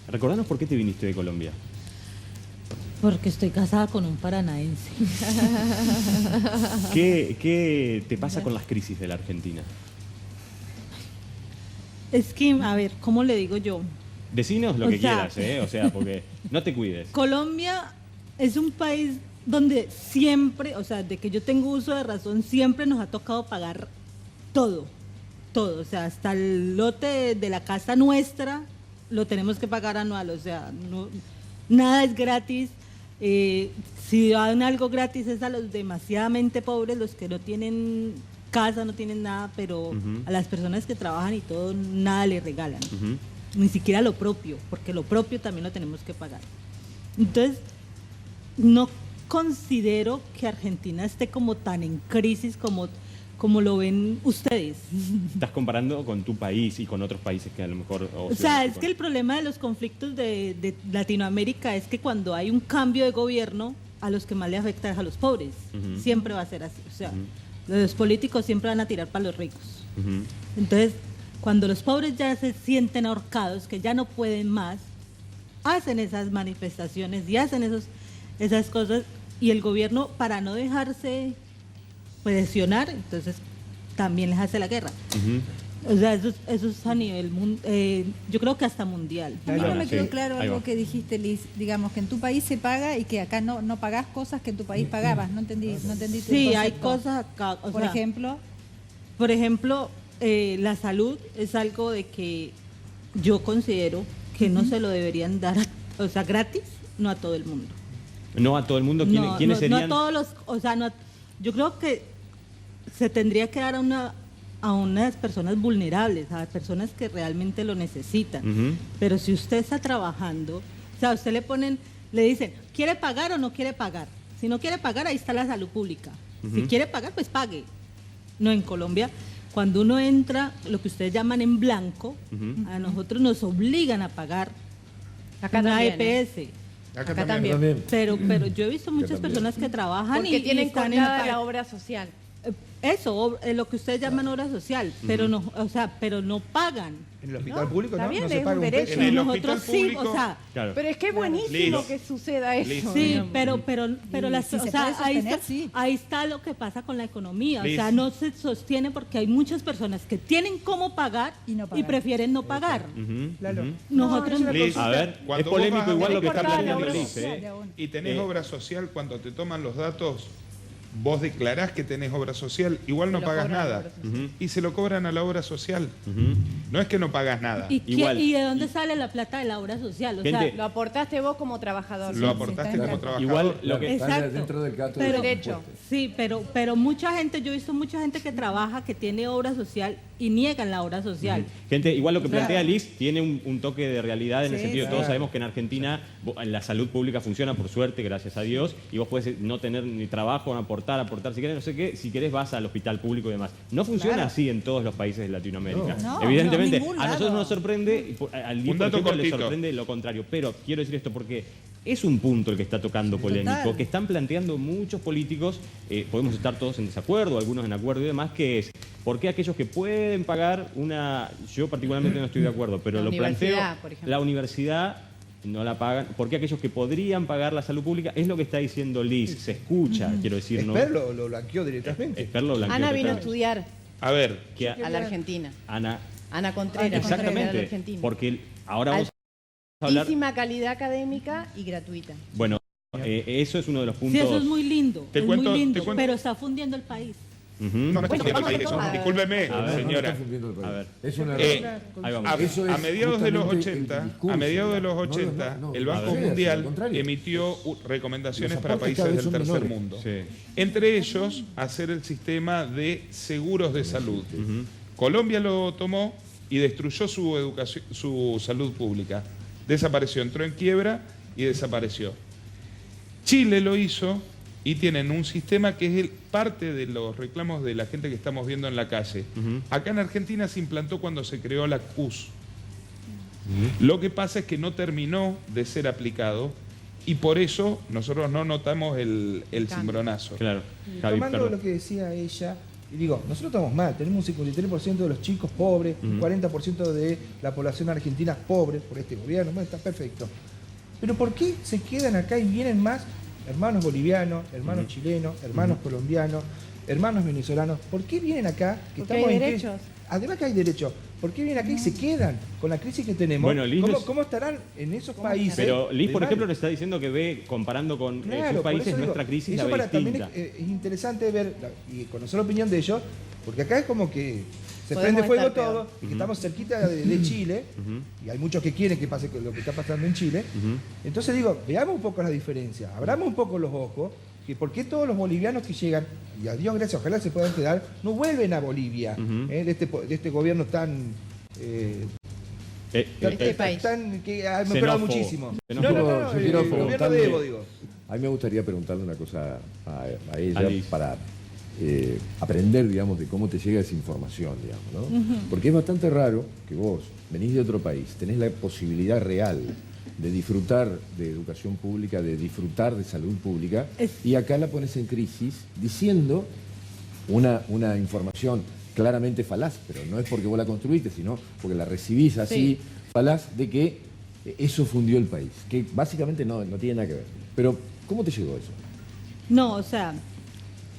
recordanos por qué te viniste de Colombia. Porque estoy casada con un paranaense. ¿Qué te pasa con las crisis de la Argentina? Es que, a ver, ¿cómo le digo yo? Decinos lo que quieras, o sea, porque no te cuides. Colombia es un país donde siempre, o sea, de que yo tengo uso de razón, siempre nos ha tocado pagar todo, o sea, hasta el lote de la casa nuestra lo tenemos que pagar anual, o sea, nada es gratis. Si dan algo gratis es a los demasiadamente pobres, los que no tienen casa, no tienen nada, pero a las personas que trabajan y todo, nada les regalan, ni siquiera lo propio, porque lo propio también lo tenemos que pagar. Entonces, no considero que Argentina esté como tan en crisis como lo ven ustedes. Estás comparando con tu país y con otros países que a lo mejor... O sea, es que el problema de los conflictos de Latinoamérica es que cuando hay un cambio de gobierno, a los que más le afecta es a los pobres. Siempre va a ser así. O sea, los políticos siempre van a tirar para los ricos. Entonces, cuando los pobres ya se sienten ahorcados, que ya no pueden más, hacen esas manifestaciones y hacen esas cosas, y el gobierno, para no dejarse presionar, entonces también les hace la guerra. O sea, eso es a nivel yo creo que hasta mundial. A mí no me quedó claro algo que dijiste, Liz, digamos que en tu país se paga y que acá no pagás cosas que en tu país pagabas. No entendí Sí, hay cosas acá, por ejemplo, la salud es algo de que yo considero que no se lo deberían dar, o sea, gratis, no a todo el mundo. No a todo el mundo, ¿quiénes serían? No a todos los, o sea, yo creo que se tendría que dar a unas personas vulnerables, a personas que realmente lo necesitan. Pero si usted está trabajando, o sea, usted le dicen, ¿quiere pagar o no quiere pagar? Si no quiere pagar, ahí está la salud pública. Si quiere pagar, pues pague. No, en Colombia, cuando uno entra, lo que ustedes llaman en blanco, a nosotros nos obligan a pagar una EPS. Acá también. Pero yo he visto muchas personas que trabajan porque y tienen están colgada la obra social. Eso, lo que ustedes llaman obra social, pero no, o sea, pero no pagan. En el hospital público está no, bien, no se es paga un un derecho. peso. En el Nosotros hospital sí, público, o sea, Claro. Pero es que es buenísimo que suceda eso. sí, pero las, si o se sea, puede ahí sostener, está, sí. ahí está lo que pasa con la economía. Liz. O sea, no se sostiene porque hay muchas personas que tienen cómo pagar y prefieren no pagar. Claro. Nosotros Liz, A ver, cuando es vos polémico vas a igual lo que está cortar la planteando obra Liz, social, ¿eh? y tenés obra social, cuando te toman los datos, vos declarás que tenés obra social, igual no pagas nada. Y se lo cobran a la obra social. No es que no pagas nada. ¿Y de dónde sale la plata de la obra social? O sea, Lo aportaste vos como trabajador. Lo aportaste como trabajador. Igual lo que exacto. dentro del gato pero, de los impuestos. sí, pero mucha gente, yo he visto mucha gente que trabaja, que tiene obra social y niegan la obra social. Gente, igual lo que O sea, plantea Liz tiene un toque de realidad en el Sí, sentido de claro. todos sabemos que en Argentina la salud pública funciona por suerte, gracias a Dios, y vos puedes no tener ni trabajo, no aportar, si querés, no sé qué, si querés vas al hospital público y demás. No funciona así en todos los países de Latinoamérica. No, Evidentemente, no, en ningún a nosotros lado. nos sorprende, al DIF, Un por dato ejemplo, le cortito. sorprende lo contrario, pero quiero decir esto porque es un punto el que está tocando polémico, total. que están planteando muchos políticos, podemos estar todos en desacuerdo, algunos en acuerdo y demás, que es, ¿por qué aquellos que pueden pagar una... Yo particularmente no estoy de acuerdo, pero La lo planteo... universidad, por ejemplo. La universidad no la pagan, ¿por qué aquellos que podrían pagar la salud pública? Es lo que está diciendo Liz, se escucha, quiero decir, ¿no? Esper lo blanqueó directamente. Esper lo blanqueó Ana vino a totalmente. estudiar A ver, Que a la Argentina. Ana, Ana Contreras. a la exactamente, Argentina. porque ahora vamos a hablar... Altísima calidad académica y gratuita. Bueno, eso es uno de los puntos... Sí, eso es muy lindo, Te es cuento- muy lindo, te cuento- pero está fundiendo el país. no está fundiendo el país eso. Discúlpeme, A ver, señora. No está fundiendo el país. A ver. Es una Ahí vamos. Eso es A mediados de los justamente el 80, discurso, a mediados de los digamos. 80, No, el no, Banco no, al Mundial contrario. emitió recomendaciones Los para aportes países cada vez del son tercer menores. mundo. Sí. Entre ellos, hacer el sistema de seguros de salud. Colombia lo tomó y destruyó su educación, su salud pública. Desapareció, entró en quiebra y desapareció. Chile lo hizo y tienen un sistema que es parte de los reclamos de la gente que estamos viendo en la calle. Acá en Argentina se implantó cuando se creó la CUS. Lo que pasa es que no terminó de ser aplicado y por eso nosotros no notamos el cimbronazo. Claro. Javi, Tomando perdón. lo que decía ella, y digo, nosotros estamos mal, tenemos un 53% de los chicos pobres, un 40% de la población argentina pobre por este gobierno, bueno, está perfecto. Pero ¿por qué se quedan acá y vienen más hermanos bolivianos, hermanos chilenos, hermanos colombianos, hermanos venezolanos? ¿Por qué vienen acá? Que Porque hay en derechos. Además que hay derechos. ¿Por qué vienen acá y se quedan con la crisis que tenemos? Bueno, Liz ¿Cómo estarán en esos países? Pero Liz, por de ejemplo, mal? le está diciendo que ve, comparando con Claro, sus por países, eso digo, nuestra crisis la eso ve para también distinta. es interesante ver y conocer la opinión de ellos, porque acá es como que se Podemos prende fuego estar peor. todo, y que estamos cerquita de Chile, y hay muchos que quieren que pase lo que está pasando en Chile. Entonces digo, veamos un poco la diferencia, abramos un poco los ojos, que por qué todos los bolivianos que llegan, y a Dios gracias, ojalá se puedan quedar, no vuelven a Bolivia, de este gobierno tan... país. que ha mejorado Xenófobo. muchísimo. Xenófobo. Yo el quiero gobierno preguntarle- de Evo, digo. A mí me gustaría preguntarle una cosa a ella A Liz. para aprender, digamos, de cómo te llega esa información, digamos, ¿no? Porque es bastante raro que vos venís de otro país, tenés la posibilidad real de disfrutar de educación pública, de disfrutar de salud pública, y acá la pones en crisis diciendo una información claramente falaz, pero no es porque vos la construiste, sino porque la recibís así, falaz, de que eso fundió el país, que básicamente no tiene nada que ver. Pero, ¿cómo te llegó eso? No, o sea,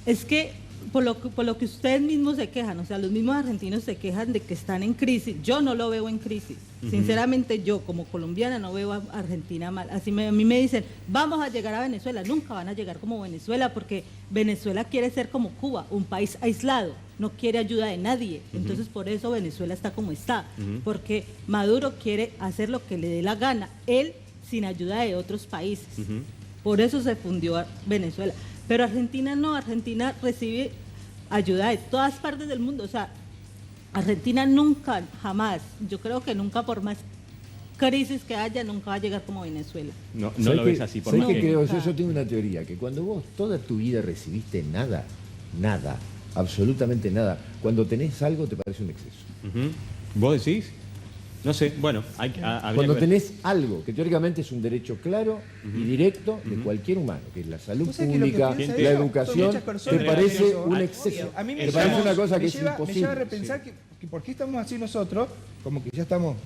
es que por lo que ustedes mismos se quejan, o sea, los mismos argentinos se quejan de que están en crisis. Yo no lo veo en crisis. Sinceramente, yo como colombiana no veo a Argentina mal. Así a mí me dicen, vamos a llegar a Venezuela. Nunca van a llegar como Venezuela porque Venezuela quiere ser como Cuba, un país aislado, no quiere ayuda de nadie. Entonces, por eso Venezuela está como está, porque Maduro quiere hacer lo que le dé la gana, él sin ayuda de otros países. Por eso se fundió Venezuela. Pero Argentina no, Argentina recibe ayuda de todas partes del mundo. O sea, Argentina nunca, jamás, yo creo que nunca, por más crisis que haya, nunca va a llegar como Venezuela. No ¿Sabés lo ves así, por ¿sabés más qué que... creo? Yo tengo una teoría, que cuando vos toda tu vida recibiste nada, absolutamente nada, cuando tenés algo te parece un exceso. ¿Vos decís? No sé, bueno, habría Cuando que ver. tenés algo que teóricamente es un derecho claro y directo de cualquier humano, que es la salud pública, la educación, te parece un exceso. A mí me parece una cosa que es imposible. Me lleva a repensar que por qué estamos así nosotros, como que ya estamos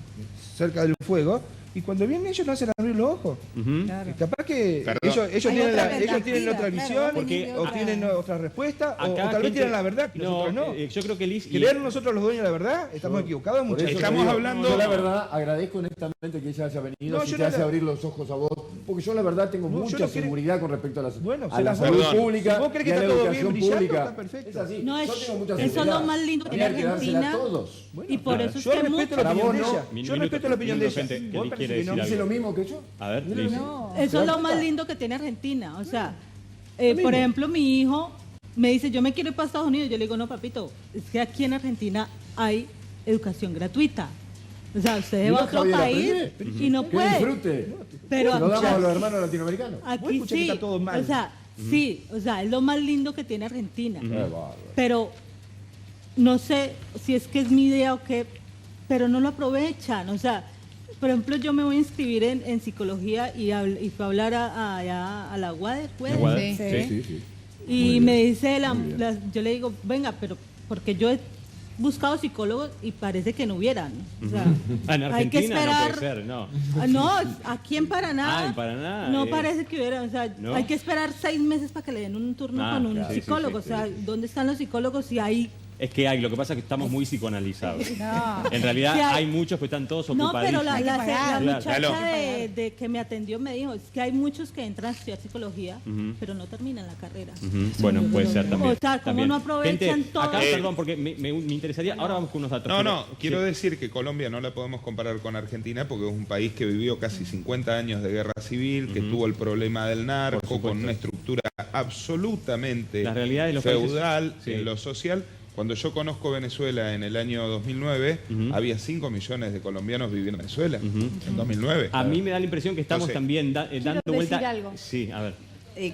cerca del fuego, y cuando vienen ellos no hacen abrir los ojos. Claro. Capaz que ellos tienen otra visión, o tienen otra respuesta, o tal vez tienen la verdad, que nosotros no. Yo creo que Liz... ¿Creer nosotros los dueños de la verdad? Estamos equivocados muchas veces. Estamos hablando... Yo la verdad agradezco honestamente que ella haya venido, si te hace abrir los ojos a vos, porque yo la verdad tengo mucha seguridad con respecto a la salud pública, ¿Vos crees que y a la está todo educación bien brillando? pública. Está perfecto. Es así. No, Yo tengo mucha eso es seguridad. lo más lindo que tiene Habría que dársela Argentina. a todos. Y por eso es Yo que respeto la opinión de ella. Minuto, Yo respeto la opinión de ella. gente, que Vos Liz parece quiere que no. decir ¿Dice algo. lo mismo que yo? A ver, Liz. Eso es lo más lindo que tiene Argentina. O sea, por ejemplo, mi hijo me dice, yo me quiero ir para Estados Unidos. Yo le digo, no, papito, es que aquí en Argentina hay educación gratuita. O sea, usted va a otro país y no puede. Disfrute. Pero se lo damos a los hermanos latinoamericanos. aquí sí. Está todo mal. O sea, sí, o sea, es lo más lindo que tiene Argentina. Pero no sé si es que es mi idea o qué, pero no lo aprovechan. O sea, por ejemplo, yo me voy a inscribir en psicología y fui a hablar a la UADE, ¿puede? Sí. Y me dice, yo le digo, venga, pero porque yo he buscado psicólogos y parece que no hubieran. O sea, En Argentina hay que esperar. no puede ser, no. No, aquí en Paraná. En Paraná. No parece que hubiera, o sea, ¿no? hay que esperar 6 meses para que le den un turno con un claro. psicólogo. Sí. O sea, ¿dónde están los psicólogos si hay? Es que hay, lo que pasa es que estamos muy psicoanalizados. No. En realidad Sí, hay muchos que están todos No, ocupadísimos. pero la Claro. muchacha de que me atendió me dijo, es que hay muchos que entran a estudiar psicología, pero no terminan la carrera. Bueno, puede ser también. O sea, ¿cómo también. no aprovechan Gente, todo? Acá, perdón, porque me interesaría, ahora vamos con unos datos. Quiero decir que Colombia no la podemos comparar con Argentina porque es un país que vivió casi 50 años de guerra civil, que tuvo el problema del narco, con una estructura absolutamente La realidad de los feudal países, en lo social. Cuando yo conozco Venezuela en el año 2009, había 5 millones de colombianos viviendo en Venezuela, en 2009. A mí me da la impresión que estamos también dando vuelta... decir algo. Sí, a ver.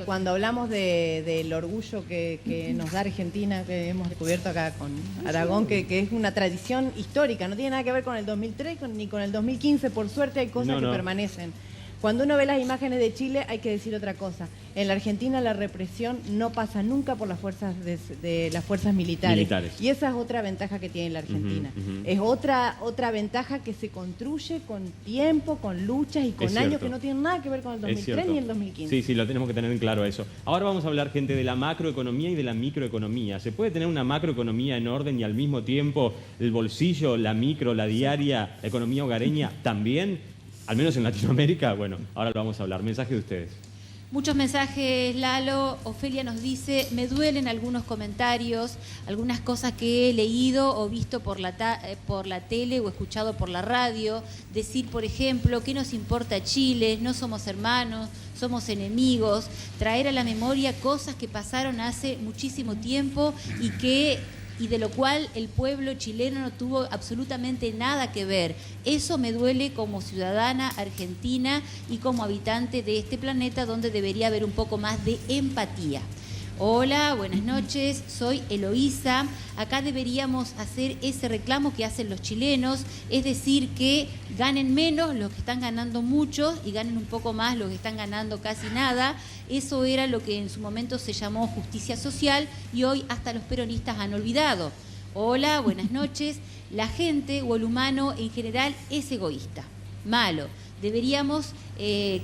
Cuando hablamos del orgullo que nos da Argentina, que hemos descubierto acá con Aragón, que es una tradición histórica, no tiene nada que ver con el 2003 ni con el 2015, por suerte hay cosas que permanecen. Cuando uno ve las imágenes de Chile hay que decir otra cosa. En la Argentina la represión no pasa nunca por las fuerzas de las fuerzas militares. Y esa es otra ventaja que tiene la Argentina. Es otra ventaja que se construye con tiempo, con luchas y con años que no tienen nada que ver con el 2003 ni el 2015. Sí, lo tenemos que tener en claro eso. Ahora vamos a hablar, gente, de la macroeconomía y de la microeconomía. ¿Se puede tener una macroeconomía en orden y al mismo tiempo el bolsillo, la micro, la diaria, la economía hogareña también? Al menos en Latinoamérica, bueno, ahora lo vamos a hablar. Mensaje de ustedes. Muchos mensajes, Lalo. Ofelia nos dice, me duelen algunos comentarios, algunas cosas que he leído o visto por la tele o escuchado por la radio. Decir, por ejemplo, ¿qué nos importa Chile? No somos hermanos, somos enemigos. Traer a la memoria cosas que pasaron hace muchísimo tiempo y de lo cual el pueblo chileno no tuvo absolutamente nada que ver. Eso me duele como ciudadana argentina y como habitante de este planeta donde debería haber un poco más de empatía. Hola, buenas noches, soy Eloísa. Acá deberíamos hacer ese reclamo que hacen los chilenos, es decir, que ganen menos los que están ganando mucho y ganen un poco más los que están ganando casi nada. Eso era lo que en su momento se llamó justicia social y hoy hasta los peronistas han olvidado. Hola, buenas noches. La gente o el humano en general es egoísta, malo. Deberíamos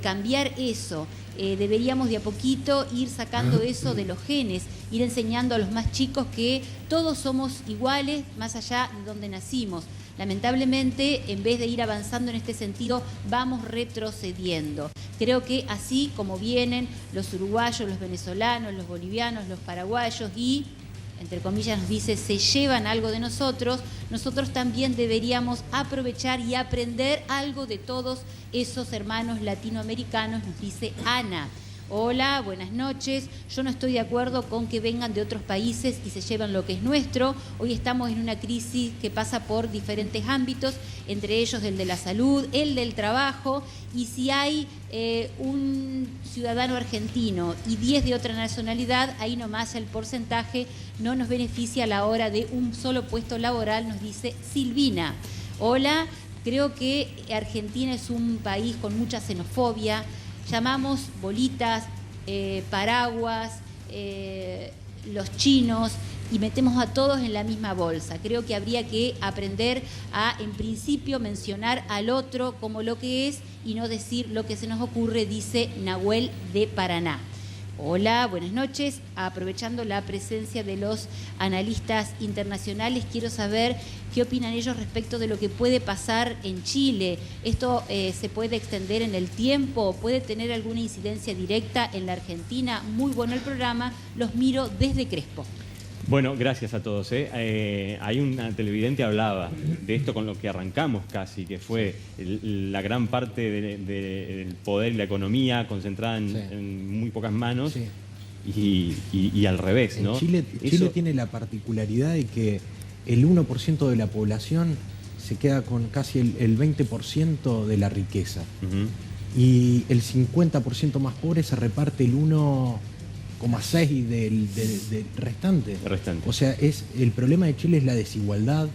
cambiar eso. Deberíamos de a poquito ir sacando eso de los genes, ir enseñando a los más chicos que todos somos iguales más allá de donde nacimos. Lamentablemente, en vez de ir avanzando en este sentido, vamos retrocediendo. Creo que así como vienen los uruguayos, los venezolanos, los bolivianos, los paraguayos y, entre comillas, nos dice, se llevan algo de nosotros, nosotros también deberíamos aprovechar y aprender algo de todos esos hermanos latinoamericanos, nos dice Ana. Hola, buenas noches. Yo no estoy de acuerdo con que vengan de otros países y se lleven lo que es nuestro. Hoy estamos en una crisis que pasa por diferentes ámbitos, entre ellos el de la salud, el del trabajo, y si hay un ciudadano argentino y 10 de otra nacionalidad, ahí nomás el porcentaje no nos beneficia a la hora de un solo puesto laboral, nos dice Silvina. Hola. Creo que Argentina es un país con mucha xenofobia. Llamamos bolitas, paraguas, los chinos, y metemos a todos en la misma bolsa. Creo que habría que aprender a, en principio, mencionar al otro como lo que es y no decir lo que se nos ocurre, dice Nahuel de Paraná. Hola, buenas noches. Aprovechando la presencia de los analistas internacionales, quiero saber qué opinan ellos respecto de lo que puede pasar en Chile. ¿Esto se puede extender en el tiempo? ¿Puede tener alguna incidencia directa en la Argentina? Muy bueno el programa. Los miro desde Crespo. Bueno, gracias a todos. Hay una televidente hablaba de esto con lo que arrancamos casi, que fue la gran parte del poder y la economía concentrada en muy pocas manos, y al revés, ¿no? Chile tiene la particularidad de que el 1% de la población se queda con casi el 20% de la riqueza. Y el 50% más pobre se reparte el 1,6% del restante. O sea, el problema de Chile es la desigualdad.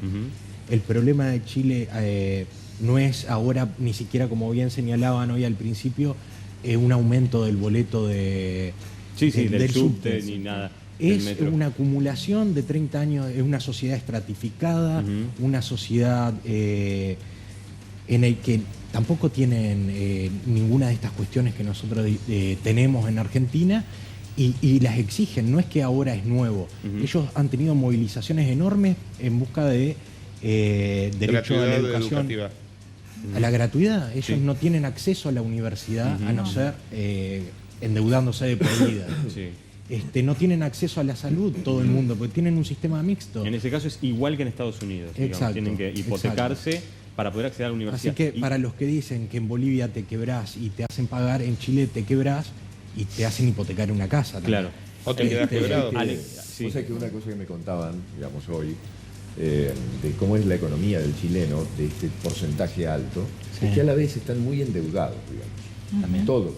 El problema de Chile no es ahora, ni siquiera como bien señalaban hoy al principio, un aumento del boleto del subte, ni nada. Es una acumulación de 30 años, es una sociedad estratificada, una sociedad en la que tampoco tienen ninguna de estas cuestiones que nosotros tenemos en Argentina. Y las exigen, no es que ahora es nuevo. Ellos han tenido movilizaciones enormes en busca de derecho a la educación. A la gratuidad. Ellos no tienen acceso a la universidad a no ser endeudándose de por vida. No tienen acceso a la salud todo el mundo, porque tienen un sistema mixto. En ese caso es igual que en Estados Unidos. Digamos. Tienen que hipotecarse para poder acceder a la universidad. Así que para los que dicen que en Bolivia te quebrás y te hacen pagar, en Chile te quebrás y te hacen hipotecar una casa también. Claro. O te quedas quebrado. O sea que una cosa que me contaban, digamos hoy, de cómo es la economía del chileno, de este porcentaje alto, es que a la vez están muy endeudados, digamos. Todos.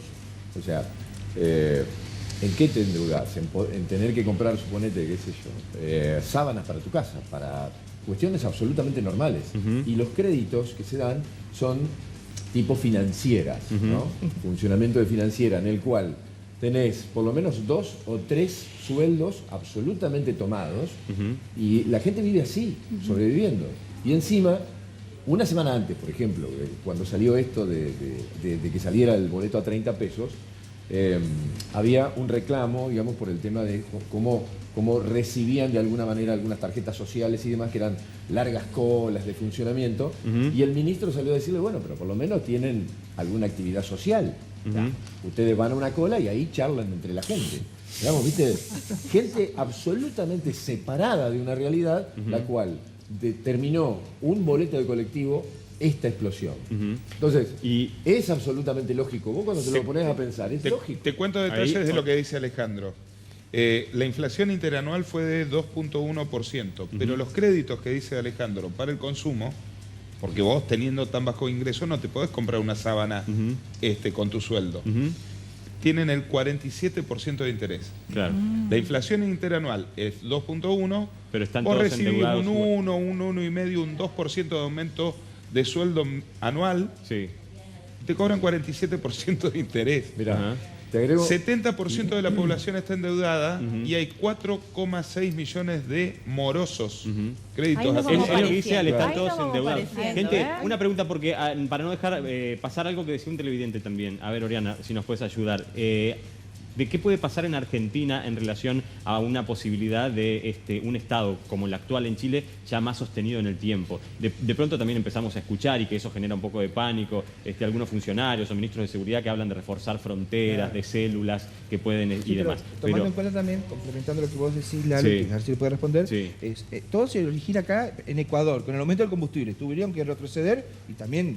O sea, ¿en qué te endeudas? En tener que comprar, suponete, qué sé yo, sábanas para tu casa, para cuestiones absolutamente normales. Y los créditos que se dan son tipo financieras, ¿no? Funcionamiento de financiera, en el cual tenés por lo menos 2 o 3 sueldos absolutamente tomados, y la gente vive así, sobreviviendo. Y encima, una semana antes, por ejemplo, cuando salió esto de que saliera el boleto a 30 pesos, había un reclamo, digamos, por el tema de cómo recibían de alguna manera algunas tarjetas sociales y demás, que eran largas colas de funcionamiento, y el ministro salió a decirle, bueno, pero por lo menos tienen alguna actividad social. Ustedes van a una cola y ahí charlan entre la gente. Digamos, ¿viste? Gente absolutamente separada de una realidad, la cual determinó un boleto de colectivo esta explosión. Entonces, es absolutamente lógico. Vos cuando te lo pones a pensar, es lógico. Te cuento detalles de lo que dice Alejandro. La inflación interanual fue de 2,1%, pero los créditos que dice Alejandro para el consumo, porque vos teniendo tan bajo ingreso no te podés comprar una sábana con tu sueldo, tienen el 47% de interés. Claro. La inflación interanual es 2,1%, pero están vos todos recibís endeudados. un 1,5%, un 2% de aumento de sueldo anual, te cobran 47% de interés. Mirá, te agrego... 70% de la población está endeudada y hay 4,6 millones de morosos. Créditos Es lo que dice Ale, están todos endeudados. apareciendo, Gente, una pregunta porque para no dejar pasar algo que decía un televidente también. A ver, Oriana, si nos puedes ayudar. ¿De qué puede pasar en Argentina en relación a una posibilidad de un Estado como el actual en Chile ya más sostenido en el tiempo? De pronto también empezamos a escuchar, y que eso genera un poco de pánico, algunos funcionarios o ministros de seguridad que hablan de reforzar fronteras, de células que pueden y demás. Tomando en cuenta también, complementando lo que vos decís, Lalo, que a ver si le puede responder, todo se origina acá en Ecuador, con el aumento del combustible. Tuvieron que retroceder y también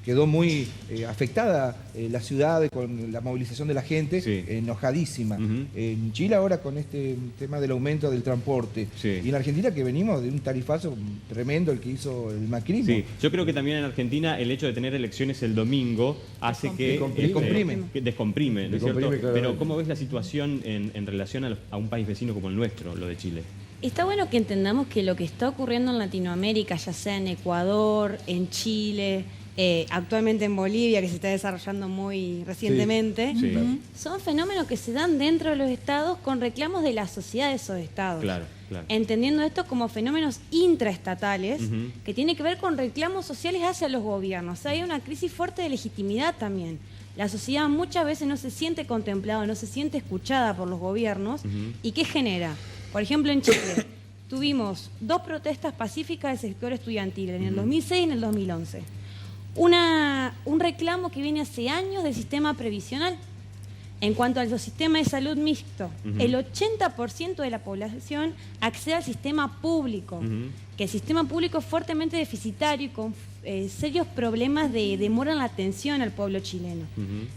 quedó muy afectada la ciudad con la movilización de la gente, enojadísima. En Chile ahora con este tema del aumento del transporte. Y en Argentina que venimos de un tarifazo tremendo el que hizo el macrismo. Sí, yo creo que también en Argentina el hecho de tener elecciones el domingo hace que descomprime, ¿no es cierto? Claramente. Pero ¿cómo ves la situación en relación a un país vecino como el nuestro, lo de Chile? Está bueno que entendamos que lo que está ocurriendo en Latinoamérica, ya sea en Ecuador, en Chile, actualmente en Bolivia, que se está desarrollando muy recientemente, Sí, claro. son fenómenos que se dan dentro de los estados con reclamos de la sociedad de esos estados. Claro, claro. Entendiendo esto como fenómenos intraestatales Ujú. que tiene que ver con reclamos sociales hacia los gobiernos. O sea, hay una crisis fuerte de legitimidad también. La sociedad muchas veces no se siente contemplada, no se siente escuchada por los gobiernos. ¿Y qué genera? Por ejemplo, en Chile tuvimos 2 protestas pacíficas del sector estudiantil, en el 2006 y en el 2011. Un reclamo que viene hace años del sistema previsional. En cuanto al sistema de salud mixto, el 80% de la población accede al sistema público, que el sistema público es fuertemente deficitario y con serios problemas de demora en la atención al pueblo chileno.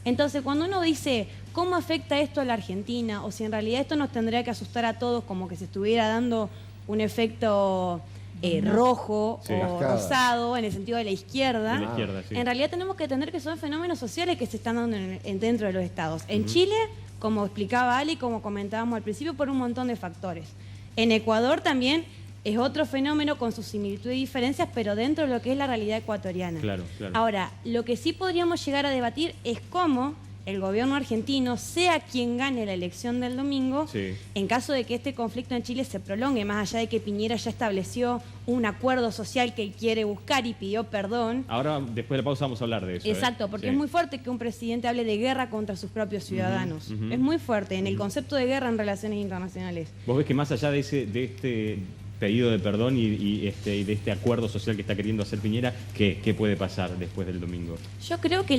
Entonces, cuando uno dice cómo afecta esto a la Argentina, o si en realidad esto nos tendría que asustar a todos como que se estuviera dando un efecto rojo Sí. o Cascada. rosado en el sentido de la izquierda, De la izquierda, sí. en realidad tenemos que entender que son fenómenos sociales que se están dando dentro de los estados. En Chile, como explicaba Ali, como comentábamos al principio, por un montón de factores. En Ecuador también es otro fenómeno con sus similitudes y diferencias, pero dentro de lo que es la realidad ecuatoriana. Claro, claro. Ahora, lo que sí podríamos llegar a debatir es cómo el gobierno argentino, sea quien gane la elección del domingo, Sí. en caso de que este conflicto en Chile se prolongue, más allá de que Piñera ya estableció un acuerdo social que él quiere buscar y pidió perdón. Ahora, después de la pausa, vamos a hablar de eso. Exacto, porque Sí. es muy fuerte que un presidente hable de guerra contra sus propios ciudadanos. ujú. Es muy fuerte en el concepto de guerra en relaciones internacionales. Vos ves que más allá de este pedido de perdón y de este acuerdo social que está queriendo hacer Piñera, ¿qué puede pasar después del domingo? Yo creo que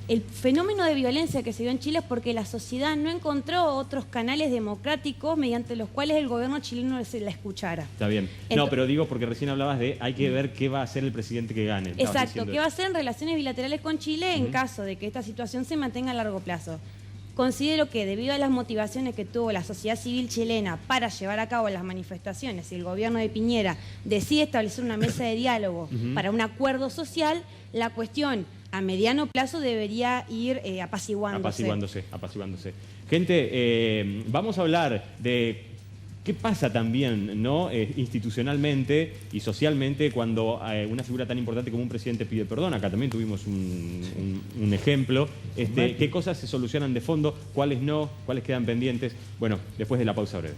el fenómeno de violencia que se dio en Chile es porque la sociedad no encontró otros canales democráticos mediante los cuales el gobierno chileno se la escuchara. Está bien. No, pero digo porque recién hablabas de hay que ver qué va a hacer el presidente que gane. Estabas Exacto, diciendo ¿qué va a hacer en relaciones bilaterales con Chile en caso de que esta situación se mantenga a largo plazo? Considero que debido a las motivaciones que tuvo la sociedad civil chilena para llevar a cabo las manifestaciones y el gobierno de Piñera decide establecer una mesa de diálogo para un acuerdo social, la cuestión a mediano plazo debería ir apaciguándose. Apaciguándose. Gente, vamos a hablar de qué pasa también, ¿no? Institucionalmente y socialmente cuando una figura tan importante como un presidente pide perdón. Acá también tuvimos un ejemplo. ¿Qué cosas se solucionan de fondo? ¿Cuáles no? ¿Cuáles quedan pendientes? Bueno, después de la pausa breve.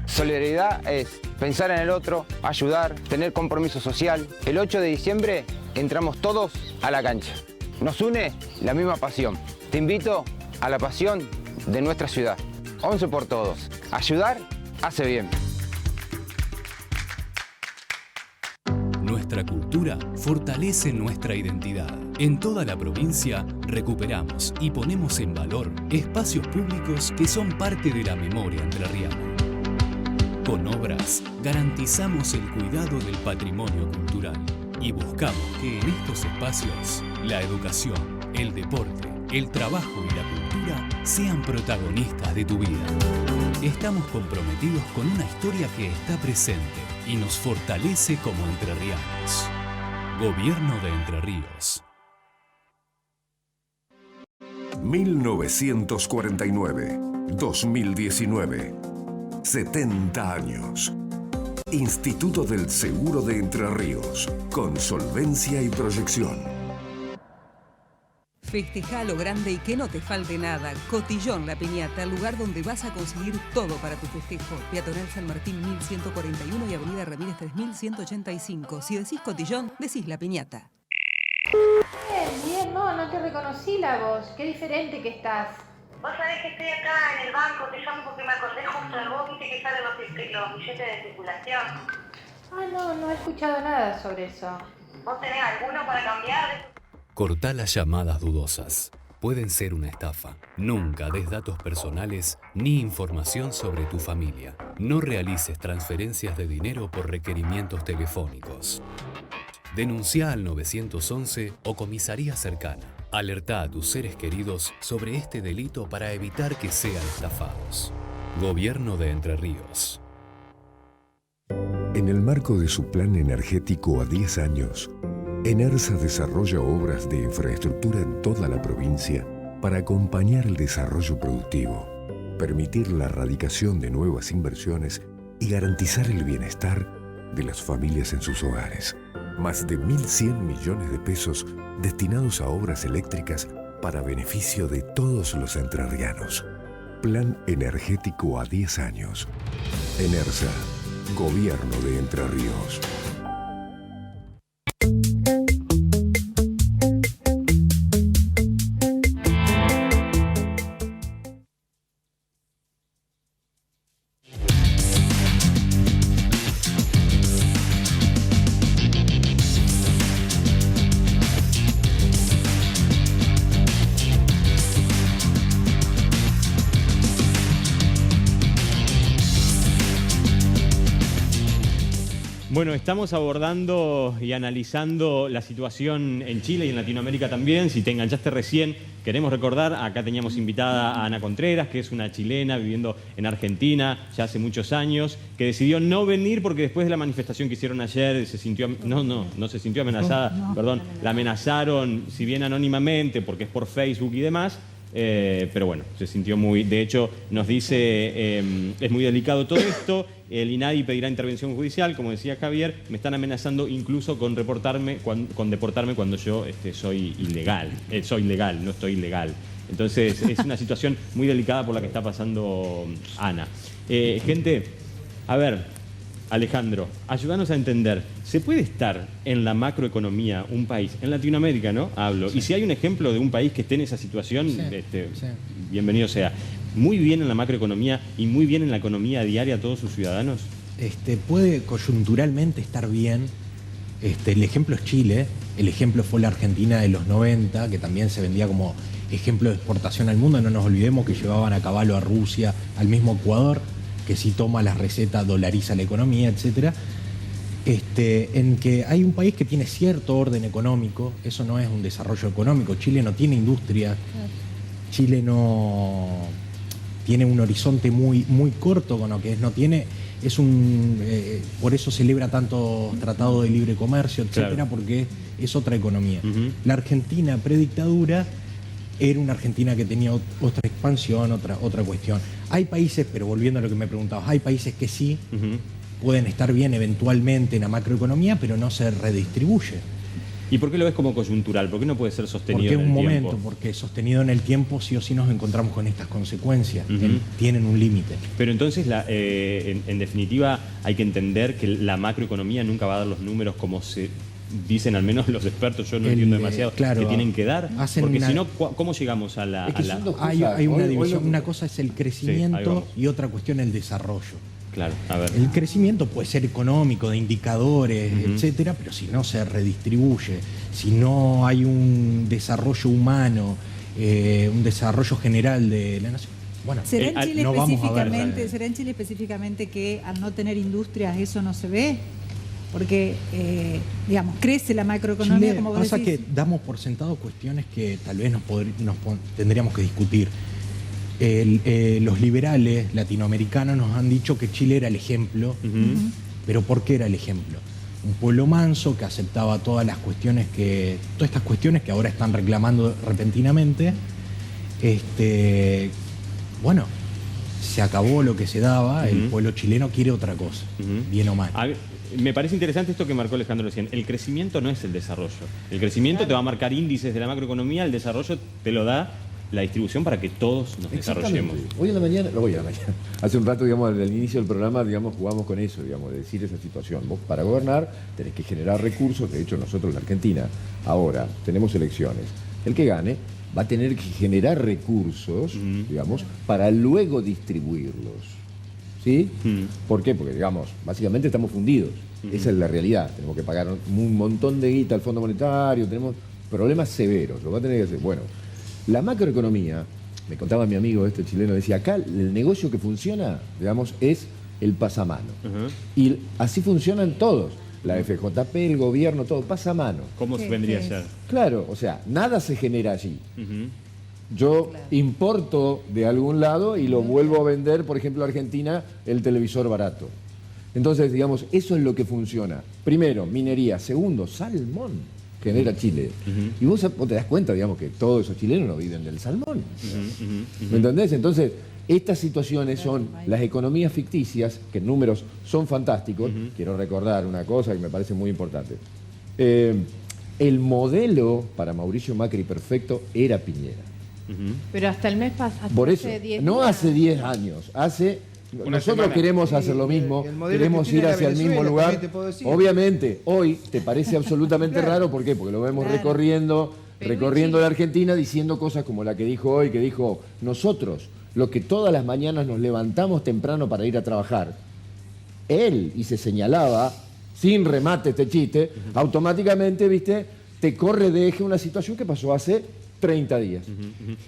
Solidaridad es pensar en el otro, ayudar, tener compromiso social. El 8 de diciembre entramos todos a la cancha. Nos une la misma pasión. Te invito a la pasión de nuestra ciudad. 11 por todos. Ayudar hace bien. Nuestra cultura fortalece nuestra identidad. En toda la provincia recuperamos y ponemos en valor espacios públicos que son parte de la memoria entrerriana. Con obras garantizamos el cuidado del patrimonio cultural y buscamos que en estos espacios la educación, el deporte, el trabajo y la cultura sean protagonistas de tu vida. Estamos comprometidos con una historia que está presente y nos fortalece como entrerrianos. Gobierno de Entre Ríos. 1949-2019. 70 años. Instituto del Seguro de Entre Ríos. Con solvencia y proyección. Festeja lo grande y que no te falte nada. Cotillón La Piñata, lugar donde vas a conseguir todo para tu festejo. Peatonal San Martín 1141 y Avenida Ramírez 3185. Si decís Cotillón, decís La Piñata. Bien, no te reconocí la voz. Qué diferente que estás. Vos sabés que estoy acá en el banco, te llamo porque me acordé justo de vos, viste que salen los billetes de circulación. No he escuchado nada sobre eso. ¿Vos tenés alguno para cambiar? Cortá las llamadas dudosas. Pueden ser una estafa. Nunca des datos personales ni información sobre tu familia. No realices transferencias de dinero por requerimientos telefónicos. Denuncia al 911 o comisaría cercana. Alerta a tus seres queridos sobre este delito para evitar que sean estafados. Gobierno de Entre Ríos. En el marco de su plan energético a 10 años, Enersa desarrolla obras de infraestructura en toda la provincia para acompañar el desarrollo productivo, permitir la erradicación de nuevas inversiones y garantizar el bienestar de las familias en sus hogares. Más de 1.100 millones de pesos destinados a obras eléctricas para beneficio de todos los entrerrianos. Plan energético a 10 años. Enersa, Gobierno de Entre Ríos. Bueno, estamos abordando y analizando la situación en Chile y en Latinoamérica también. Si te enganchaste recién, queremos recordar, acá teníamos invitada a Ana Contreras, que es una chilena viviendo en Argentina ya hace muchos años, que decidió no venir porque después de la manifestación que hicieron ayer se sintió, no se sintió amenazada, perdón, la amenazaron, si bien anónimamente, porque es por Facebook y demás. Pero bueno, se sintió muy... De hecho, nos dice, es muy delicado todo esto, el INADI pedirá intervención judicial, como decía Javier, me están amenazando incluso con deportarme cuando yo soy ilegal. Soy legal, no estoy ilegal. Entonces, es una situación muy delicada por la que está pasando Ana. Gente, a ver... Alejandro, ayúdanos a entender, ¿se puede estar en la macroeconomía un país, en Latinoamérica, ¿no? Hablo. Sí. Y si hay un ejemplo de un país que esté en esa situación, bienvenido sea. Muy bien en la macroeconomía y muy bien en la economía diaria todos sus ciudadanos. Puede coyunturalmente estar bien. El ejemplo es Chile, el ejemplo fue la Argentina de los 90, que también se vendía como ejemplo de exportación al mundo. No nos olvidemos que llevaban a caballo a Rusia, al mismo Ecuador, que si toma las recetas dolariza la economía, etc. En que hay un país que tiene cierto orden económico, eso no es un desarrollo económico. Chile no tiene industria, Chile no tiene un horizonte muy, muy corto con lo que es, no tiene, por eso celebra tantos tratados de libre comercio, etc., claro, porque es otra economía. La Argentina predictadura era una Argentina que tenía otra expansión, otra cuestión. Hay países, pero volviendo a lo que me preguntabas, hay países que sí pueden estar bien eventualmente en la macroeconomía, pero no se redistribuye. ¿Y por qué lo ves como coyuntural? ¿Por qué no puede ser sostenido en el tiempo? Porque es un momento, porque sostenido en el tiempo sí o sí nos encontramos con estas consecuencias. Tienen un límite. Pero entonces, en definitiva, hay que entender que la macroeconomía nunca va a dar los números como se... dicen al menos los expertos, yo no entiendo demasiado, claro, que tienen que dar, porque si no, ¿cómo llegamos a la...? Hay una división, una cosa es el crecimiento y otra cuestión el desarrollo. Claro, a ver. El crecimiento puede ser económico, de indicadores, etcétera, pero si no se redistribuye, si no hay un desarrollo humano, un desarrollo general de la nación. Bueno, ¿Será en Chile específicamente que al no tener industrias eso no se ve? Porque, digamos, crece la macroeconomía, Chile, como vos pasa decís. que damos por sentado cuestiones que tal vez tendríamos que discutir. Los liberales latinoamericanos nos han dicho que Chile era el ejemplo, pero ¿por qué era el ejemplo? Un pueblo manso que aceptaba todas estas cuestiones que ahora están reclamando repentinamente. Bueno, se acabó lo que se daba, el pueblo chileno quiere otra cosa, bien o mal. Me parece interesante esto que marcó Alejandro recién. El crecimiento no es el desarrollo. El crecimiento te va a marcar índices de la macroeconomía, el desarrollo te lo da la distribución para que todos nos desarrollemos. Hoy a la mañana, hace un rato, digamos, al inicio del programa, digamos, jugamos con eso, digamos, de decir esa situación. Vos para gobernar tenés que generar recursos, de hecho nosotros en la Argentina ahora tenemos elecciones. El que gane va a tener que generar recursos, digamos, para luego distribuirlos. ¿Sí? ¿Por qué? Porque, digamos, básicamente estamos fundidos. Esa es la realidad. Tenemos que pagar un montón de guita al Fondo Monetario, tenemos problemas severos. Lo va a tener que hacer. Bueno, la macroeconomía, me contaba mi amigo chileno, decía, acá el negocio que funciona, digamos, es el pasamano. Y así funcionan todos. La FJP, el gobierno, todo, pasa a mano. ¿Cómo vendría a ser? Claro, o sea, nada se genera allí. Yo importo de algún lado y lo vuelvo a vender, por ejemplo, a Argentina, el televisor barato. Entonces, digamos, eso es lo que funciona. Primero, minería. Segundo, salmón genera Chile. Y vos te das cuenta, digamos, que todos esos chilenos no viven del salmón. ¿Me entendés? Entonces, estas situaciones son las economías ficticias, que en números son fantásticos. Quiero recordar una cosa que me parece muy importante. El modelo para Mauricio Macri perfecto era Piñera. Pero hasta el mes pasado, Por eso, hace 10 no días. hace 10 años, nosotros semana. queremos hacer lo mismo, queremos ir hacia el mismo lugar. Obviamente, hoy te parece absolutamente raro, ¿por qué? Porque lo vemos recorriendo la Argentina diciendo cosas como la que dijo hoy, que dijo, nosotros, los que todas las mañanas nos levantamos temprano para ir a trabajar, él, y se señalaba, sin remate este chiste, automáticamente, viste, te corre de eje una situación que pasó hace 30 días.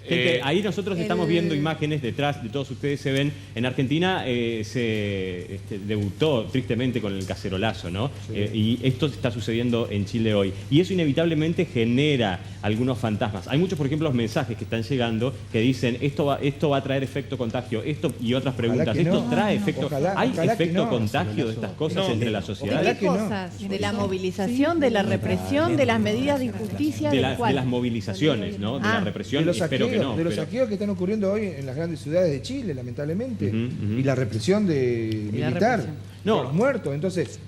Gente, ahí nosotros estamos viendo imágenes detrás de todos ustedes, se ven. En Argentina se debutó tristemente con el cacerolazo, ¿no? Y esto está sucediendo en Chile hoy. Y eso inevitablemente genera algunos fantasmas. Hay muchos, por ejemplo, los mensajes que están llegando que dicen esto va a traer efecto contagio, esto y otras preguntas. ¿Esto trae efecto? ¿Hay efecto contagio de estas cosas entre la sociedad? ¿De qué cosas? De la movilización, de la represión, de las medidas de injusticia, de las movilizaciones, ¿no? De la represión, espero que no. De los saqueos que están ocurriendo hoy en las grandes ciudades de Chile, lamentablemente, y la represión militar, los muertos. Entonces,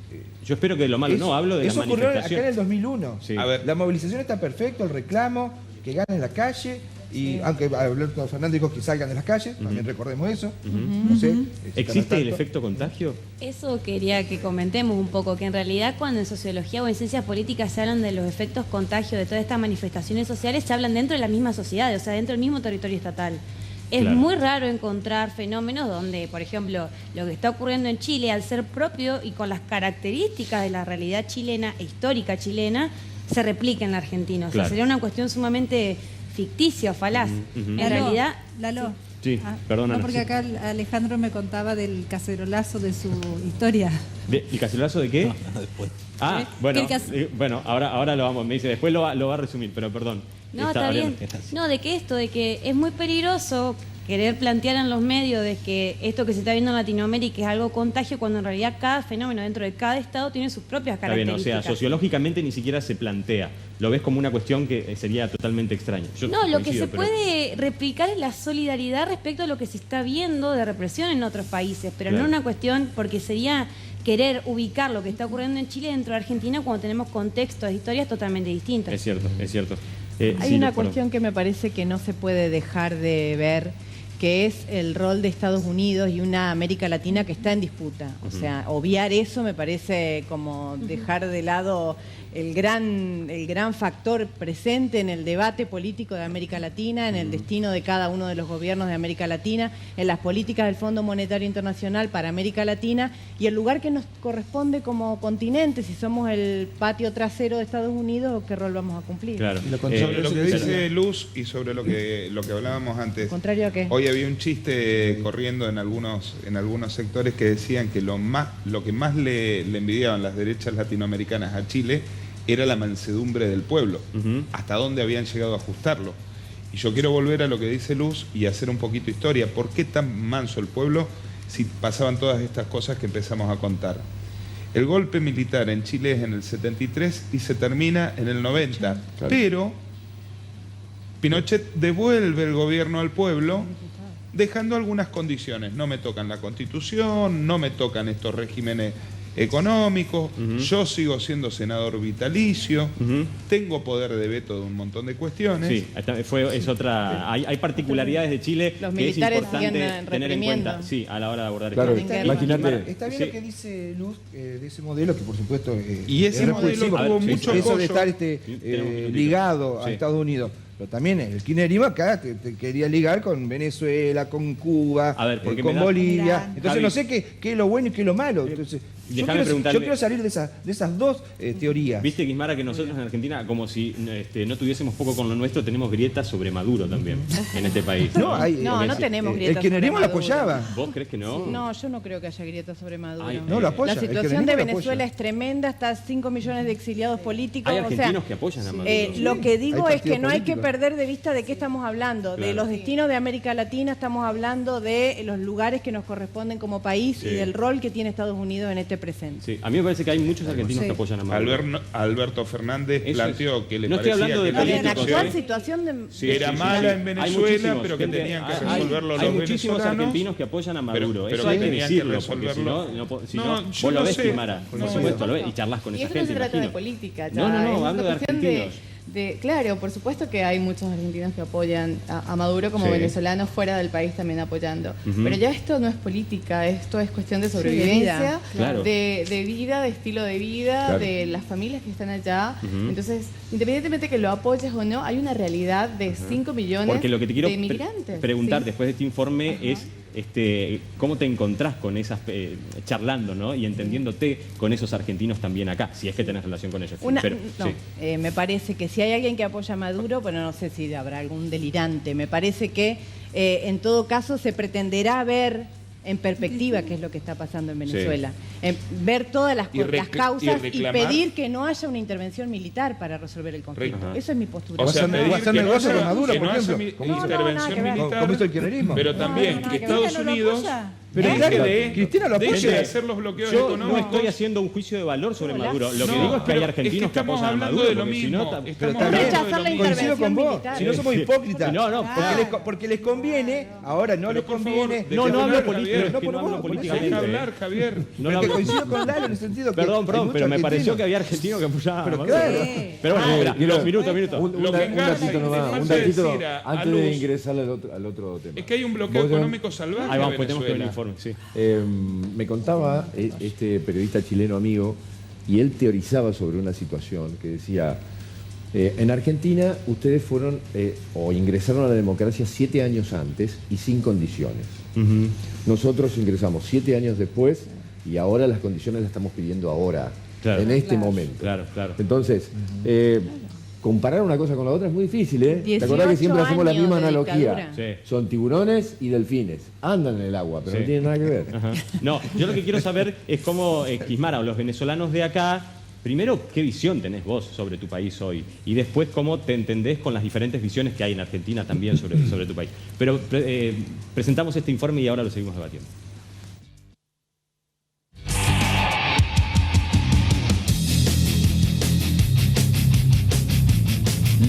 yo espero que lo malo no, hablo de las manifestaciones. Eso ocurrió acá en el 2001. Sí. A ver. La movilización está perfecta, el reclamo, que ganen en la calle. Y aunque Alberto Fernández dijo que salgan de las calles, también recordemos eso. No sé, ¿existe el efecto contagio? Eso quería que comentemos un poco, que en realidad cuando en sociología o en ciencias políticas se hablan de los efectos contagio de todas estas manifestaciones sociales, se hablan dentro de la misma sociedad, o sea, dentro del mismo territorio estatal. Es muy raro encontrar fenómenos donde, por ejemplo, lo que está ocurriendo en Chile, al ser propio y con las características de la realidad chilena e histórica chilena, se replica en la Argentina. O sea, sería una cuestión sumamente ficticia o falaz. En realidad... Lalo. Sí, perdona. No, porque acá Alejandro me contaba del cacerolazo de su historia. ¿El cacerolazo de qué? No, después. Ah, bueno, ahora lo vamos, me dice, después lo va a resumir, pero perdón. No, está bien. No, de que es muy peligroso querer plantear en los medios de que esto que se está viendo en Latinoamérica es algo contagio, cuando en realidad cada fenómeno dentro de cada estado tiene sus propias características. Está bien, o sea, sociológicamente ni siquiera se plantea. Lo ves como una cuestión que sería totalmente extraña. Lo que se puede replicar es la solidaridad respecto a lo que se está viendo de represión en otros países, pero no una cuestión, porque sería querer ubicar lo que está ocurriendo en Chile dentro de Argentina cuando tenemos contextos, historias totalmente distintas. Es cierto, es cierto. Hay una cuestión que me parece que no se puede dejar de ver, que es el rol de Estados Unidos y una América Latina que está en disputa. O sea, obviar eso me parece como dejar de lado el gran factor presente en el debate político de América Latina, en el destino de cada uno de los gobiernos de América Latina, en las políticas del Fondo Monetario Internacional para América Latina y el lugar que nos corresponde como continente, si somos el patio trasero de Estados Unidos, ¿qué rol vamos a cumplir? Claro. Sobre lo que dice Luz y sobre lo que hablábamos antes. ¿Contrario a qué? Hoy había un chiste corriendo en algunos sectores que decían que lo que más le envidiaban las derechas latinoamericanas a Chile era la mansedumbre del pueblo, hasta dónde habían llegado a ajustarlo. Y yo quiero volver a lo que dice Luz y hacer un poquito historia. ¿Por qué tan manso el pueblo si pasaban todas estas cosas que empezamos a contar? El golpe militar en Chile es en el 73 y se termina en el 90, claro. Pero Pinochet devuelve el gobierno al pueblo dejando algunas condiciones. No me tocan la Constitución, no me tocan estos regímenes económicos, yo sigo siendo senador vitalicio, tengo poder de veto de un montón de cuestiones. Sí, es otra. Hay particularidades de Chile los que es importante tener en cuenta, sí, a la hora de abordar claro, esto. Imagínate. Está bien lo que dice Luz de ese modelo, que por supuesto y ese modelo tuvo mucho eso de estar ligado a Estados Unidos. Pero también el kirchnerismo acá te quería ligar con Venezuela, con Cuba, con Bolivia. Entonces Javi, no sé qué es lo bueno y qué es lo malo. Entonces, yo quiero salir de esas dos teorías. Viste, Guismara, que nosotros en Argentina, como si no tuviésemos poco con lo nuestro, tenemos grietas sobre Maduro también en este país. No tenemos grietas. El kirchnerismo lo apoyaba. ¿Vos crees que no? No, yo no creo que haya grietas sobre Maduro. No lo apoya. La situación de Venezuela es tremenda, está 5 millones de exiliados políticos. Hay argentinos que apoyan a Maduro. Lo que digo es que no hay que perder de vista de qué estamos hablando. Claro. De los destinos de América Latina, estamos hablando de los lugares que nos corresponden como país y del rol que tiene Estados Unidos en este presente. Sí. A mí me parece que hay muchos argentinos que apoyan a Maduro. Alberto Fernández planteó que le no parecía estoy hablando de que la actual situación era mala en Venezuela, pero que tenían que resolverlo los venezolanos. Hay muchísimos argentinos que apoyan a Maduro. Eso hay que decirlo, porque si no, vos lo ves, Guimara, por supuesto, lo ves y charlas con esa gente. Y esto no se trata de política. No, hablo de argentinos. Claro, por supuesto que hay muchos argentinos que apoyan a Maduro, como venezolanos fuera del país también apoyando. Pero ya esto no es política, esto es cuestión de sobrevivencia, de vida, de estilo de vida, de las familias que están allá. Entonces, independientemente que lo apoyes o no, hay una realidad de 5 millones Porque lo que te quiero de inmigrantes. Preguntar después de este informe es cómo te encontrás con esas, charlando, ¿no? Y entendiéndote con esos argentinos también acá, si es que tenés relación con ellos. Me parece que si hay alguien que apoya a Maduro, bueno, no sé si habrá algún delirante, me parece que en todo caso se pretenderá ver en perspectiva qué es lo que está pasando en Venezuela. Ver todas las causas y pedir que no haya una intervención militar para resolver el conflicto. Eso es mi postura. O sea, hacer negocio con Maduro, por ejemplo. Intervención militar, como hizo el kirchnerismo. Pero también que Estados Unidos Cristina lo apoya. deje de hacer los bloqueos Yo económicos. no estoy haciendo un juicio de valor sobre Maduro. Lo que digo es que hay argentinos que apoyan a Maduro. De lo mismo. Coincido con vos. Si no somos hipócritas. Porque les conviene, ahora no les conviene. No hablo políticamente. Deja hablar, Javier. Porque coincido con Lalo en el sentido que... Perdón, pero me pareció que había argentinos que apoyaban a Maduro. Pero bueno, minutos. Un datito antes de ingresar al otro tema. Es que hay un bloqueo económico salvaje. Ahí vamos, pues tenemos que ver el informe. Sí. Me contaba este periodista chileno amigo, y él teorizaba sobre una situación que decía, en Argentina ustedes fueron o ingresaron a la democracia 7 años antes y sin condiciones. Nosotros ingresamos 7 años después y ahora las condiciones las estamos pidiendo ahora, en este momento. Claro. Entonces, comparar una cosa con la otra es muy difícil, ¿eh? ¿Te acordás que siempre hacemos la misma analogía? Sí. Son tiburones y delfines. Andan en el agua, pero no tienen nada que ver. No, yo lo que quiero saber es cómo, Guismara, o los venezolanos de acá, primero, ¿qué visión tenés vos sobre tu país hoy? Y después, ¿cómo te entendés con las diferentes visiones que hay en Argentina también sobre tu país? Pero presentamos este informe y ahora lo seguimos debatiendo.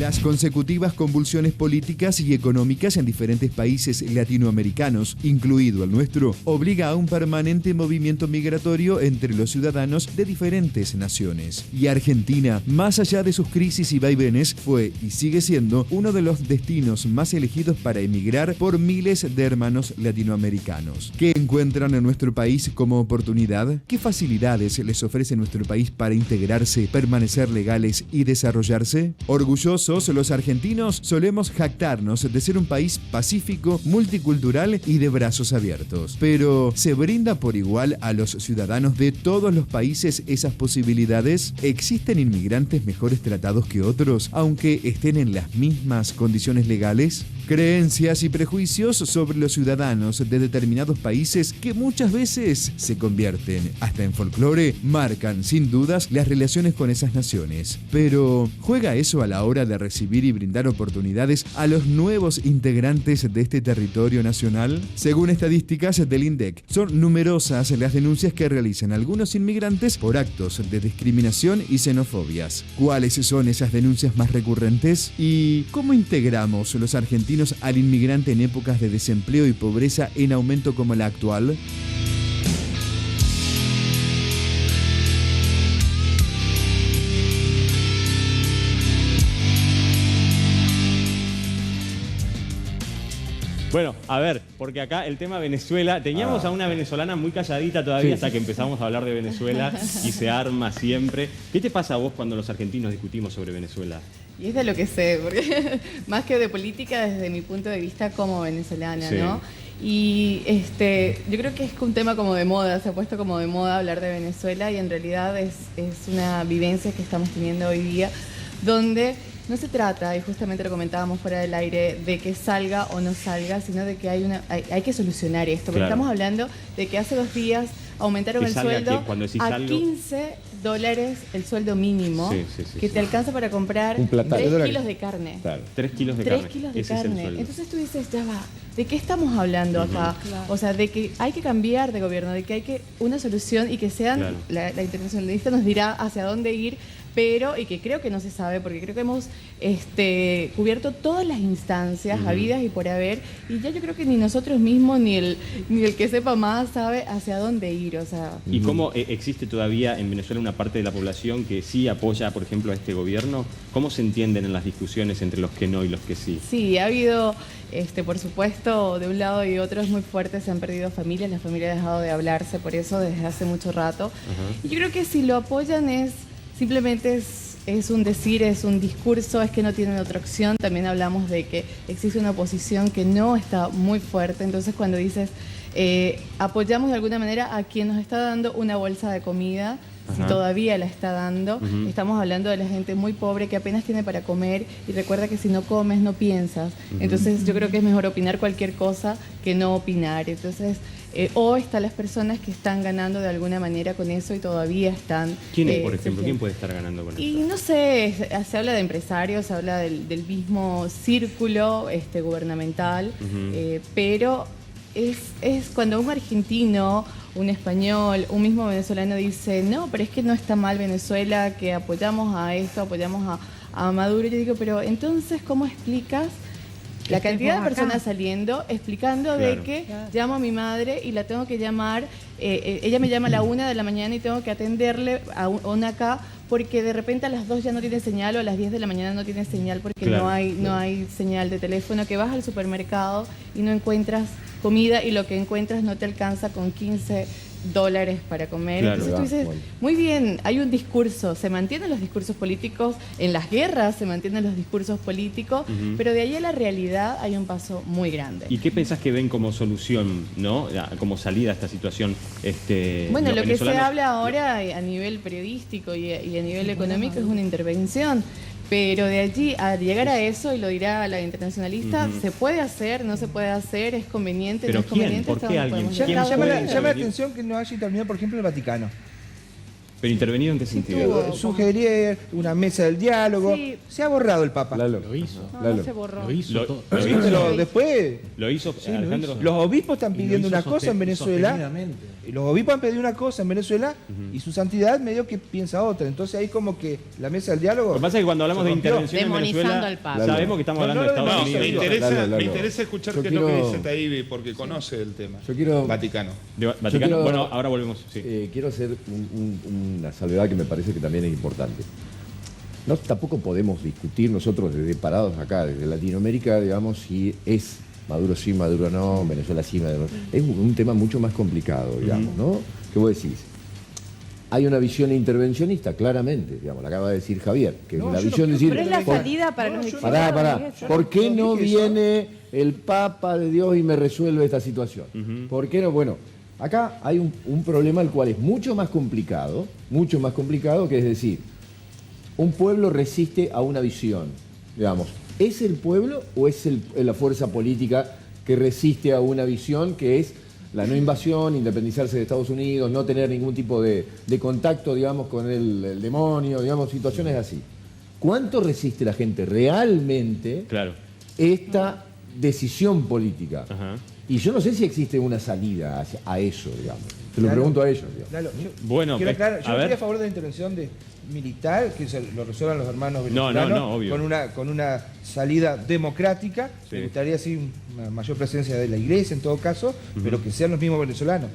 Las consecutivas convulsiones políticas y económicas en diferentes países latinoamericanos, incluido el nuestro, obliga a un permanente movimiento migratorio entre los ciudadanos de diferentes naciones. Y Argentina, más allá de sus crisis y vaivenes, fue y sigue siendo uno de los destinos más elegidos para emigrar por miles de hermanos latinoamericanos. ¿Qué encuentran en nuestro país como oportunidad? ¿Qué facilidades les ofrece nuestro país para integrarse, permanecer legales y desarrollarse? Orgullosos, los argentinos solemos jactarnos de ser un país pacífico, multicultural y de brazos abiertos. Pero, ¿se brinda por igual a los ciudadanos de todos los países esas posibilidades? ¿Existen inmigrantes mejores tratados que otros, aunque estén en las mismas condiciones legales? Creencias y prejuicios sobre los ciudadanos de determinados países que muchas veces se convierten, hasta en folclore, marcan sin dudas las relaciones con esas naciones. Pero, ¿juega eso a la hora de recibir y brindar oportunidades a los nuevos integrantes de este territorio nacional? Según estadísticas del INDEC, son numerosas las denuncias que realizan algunos inmigrantes por actos de discriminación y xenofobias. ¿Cuáles son esas denuncias más recurrentes? ¿Y cómo integramos los argentinos al inmigrante en épocas de desempleo y pobreza en aumento como la actual? Bueno, a ver, porque acá el tema Venezuela, teníamos a una venezolana muy calladita todavía hasta que empezamos a hablar de Venezuela y se arma siempre. ¿Qué te pasa a vos cuando los argentinos discutimos sobre Venezuela? y es de lo que sé, porque más que de política desde mi punto de vista como venezolana, sí, ¿no? Y yo creo que es un tema como de moda, se ha puesto como de moda hablar de Venezuela y en realidad es una vivencia que estamos teniendo hoy día, donde no se trata, y justamente lo comentábamos fuera del aire, de que salga o no salga, sino de que hay que solucionar esto. Porque estamos hablando de que hace 2 días aumentaron el sueldo a $15 el sueldo mínimo, que te alcanza para comprar 3 kilos de carne. Claro, 3 kilos de 3 carne. kilos de Ese carne. Es Entonces tú dices, ya va, ¿de qué estamos hablando acá? Claro. O sea, de que hay que cambiar de gobierno, de que hay que una solución y que sean, la internacionalista nos dirá hacia dónde ir, pero, y que creo que no se sabe, porque creo que hemos cubierto todas las instancias habidas y por haber, y ya yo creo que ni nosotros mismos, ni el que sepa más sabe hacia dónde ir, o sea. ¿Y cómo existe todavía en Venezuela una parte de la población que sí apoya, por ejemplo, a este gobierno? ¿Cómo se entienden en las discusiones entre los que no y los que sí? Sí, ha habido, por supuesto, de un lado y otro es muy fuerte, se han perdido familias, la familia ha dejado de hablarse por eso desde hace mucho rato, y yo creo que si lo apoyan simplemente es un decir, es un discurso, es que no tienen otra opción. También hablamos de que existe una oposición que no está muy fuerte. Entonces, cuando dices, apoyamos de alguna manera a quien nos está dando una bolsa de comida, si todavía la está dando, estamos hablando de la gente muy pobre que apenas tiene para comer y recuerda que si no comes no piensas. Entonces, yo creo que es mejor opinar cualquier cosa que no opinar. Entonces, o están las personas que están ganando de alguna manera con eso y todavía están... ¿Quién es, por ejemplo? ¿Quién puede estar ganando con eso? Y no sé, se habla de empresarios, se habla del mismo círculo gubernamental, pero es cuando un argentino, un español, un mismo venezolano dice, no, pero es que no está mal Venezuela, que apoyamos a esto, apoyamos a Maduro. Yo digo, pero entonces, ¿cómo explicas la cantidad de personas saliendo, explicando de que llamo a mi madre y la tengo que llamar, ella me llama a la 1 de la mañana y tengo que atenderle a una acá porque de repente a las 2 ya no tiene señal o a las 10 de la mañana no tiene señal porque no hay señal de teléfono, que vas al supermercado y no encuentras comida y lo que encuentras no te alcanza con $15 para comer. Entonces tú dices, muy bien, hay un discurso, se mantienen los discursos políticos, en las guerras se mantienen los discursos políticos, pero de ahí a la realidad hay un paso muy grande. ¿Y qué pensás que ven como solución, no, como salida a esta situación? Bueno, lo que se habla ahora a nivel periodístico y a nivel económico es una intervención. Pero de allí a llegar a eso, y lo dirá la internacionalista, ¿se puede hacer? ¿No se puede hacer? ¿Es conveniente? ¿Pero ¿no es conveniente? ¿Por qué alguien? Llama la atención que no haya intervenido, por ejemplo, el Vaticano. ¿Pero intervenido en qué sentido? Sugerir una mesa del diálogo. Sí. Se ha borrado el Papa. Lo hizo. No se borró. Lo hizo. Pero después... Lo hizo, Alejandro. Los obispos están pidiendo una cosa en Venezuela. Los obispos han pedido una cosa en Venezuela y su santidad medio que piensa otra. Entonces ahí como que la mesa del diálogo... Lo que pasa es que cuando hablamos de intervención en Venezuela, sabemos que estamos hablando de Estados Unidos. Me interesa escuchar qué es lo que dice Taibbi, porque conoce el tema. Yo quiero... Vaticano. Bueno, ahora volvemos. Sí. Quiero hacer una salvedad que me parece que también es importante. Tampoco podemos discutir nosotros desde parados acá, desde Latinoamérica, digamos, si es Maduro sí, Maduro no, Venezuela sí, Maduro no. Es un tema mucho más complicado, digamos, ¿no? ¿Qué vos decís? Hay una visión intervencionista, claramente, digamos, la acaba de decir Javier, que la visión de decir... Pero es la salida para los exiliados. Pará. ¿Por qué no viene el Papa de Dios y me resuelve esta situación? ¿Por qué no? Bueno, acá hay un problema el cual es mucho más complicado, que es decir, un pueblo resiste a una visión, digamos. ¿Es el pueblo o es la fuerza política que resiste a una visión que es la no invasión, independizarse de Estados Unidos, no tener ningún tipo de contacto, digamos, con el demonio, digamos, situaciones así? ¿Cuánto resiste la gente realmente esta decisión política? Y yo no sé si existe una salida a eso, digamos. Te lo pregunto a ellos. Bueno, yo estoy a favor de la intervención militar, que lo resuelvan los hermanos venezolanos, obvio. con una salida democrática. Me gustaría sí una mayor presencia de la iglesia en todo caso, pero que sean los mismos venezolanos.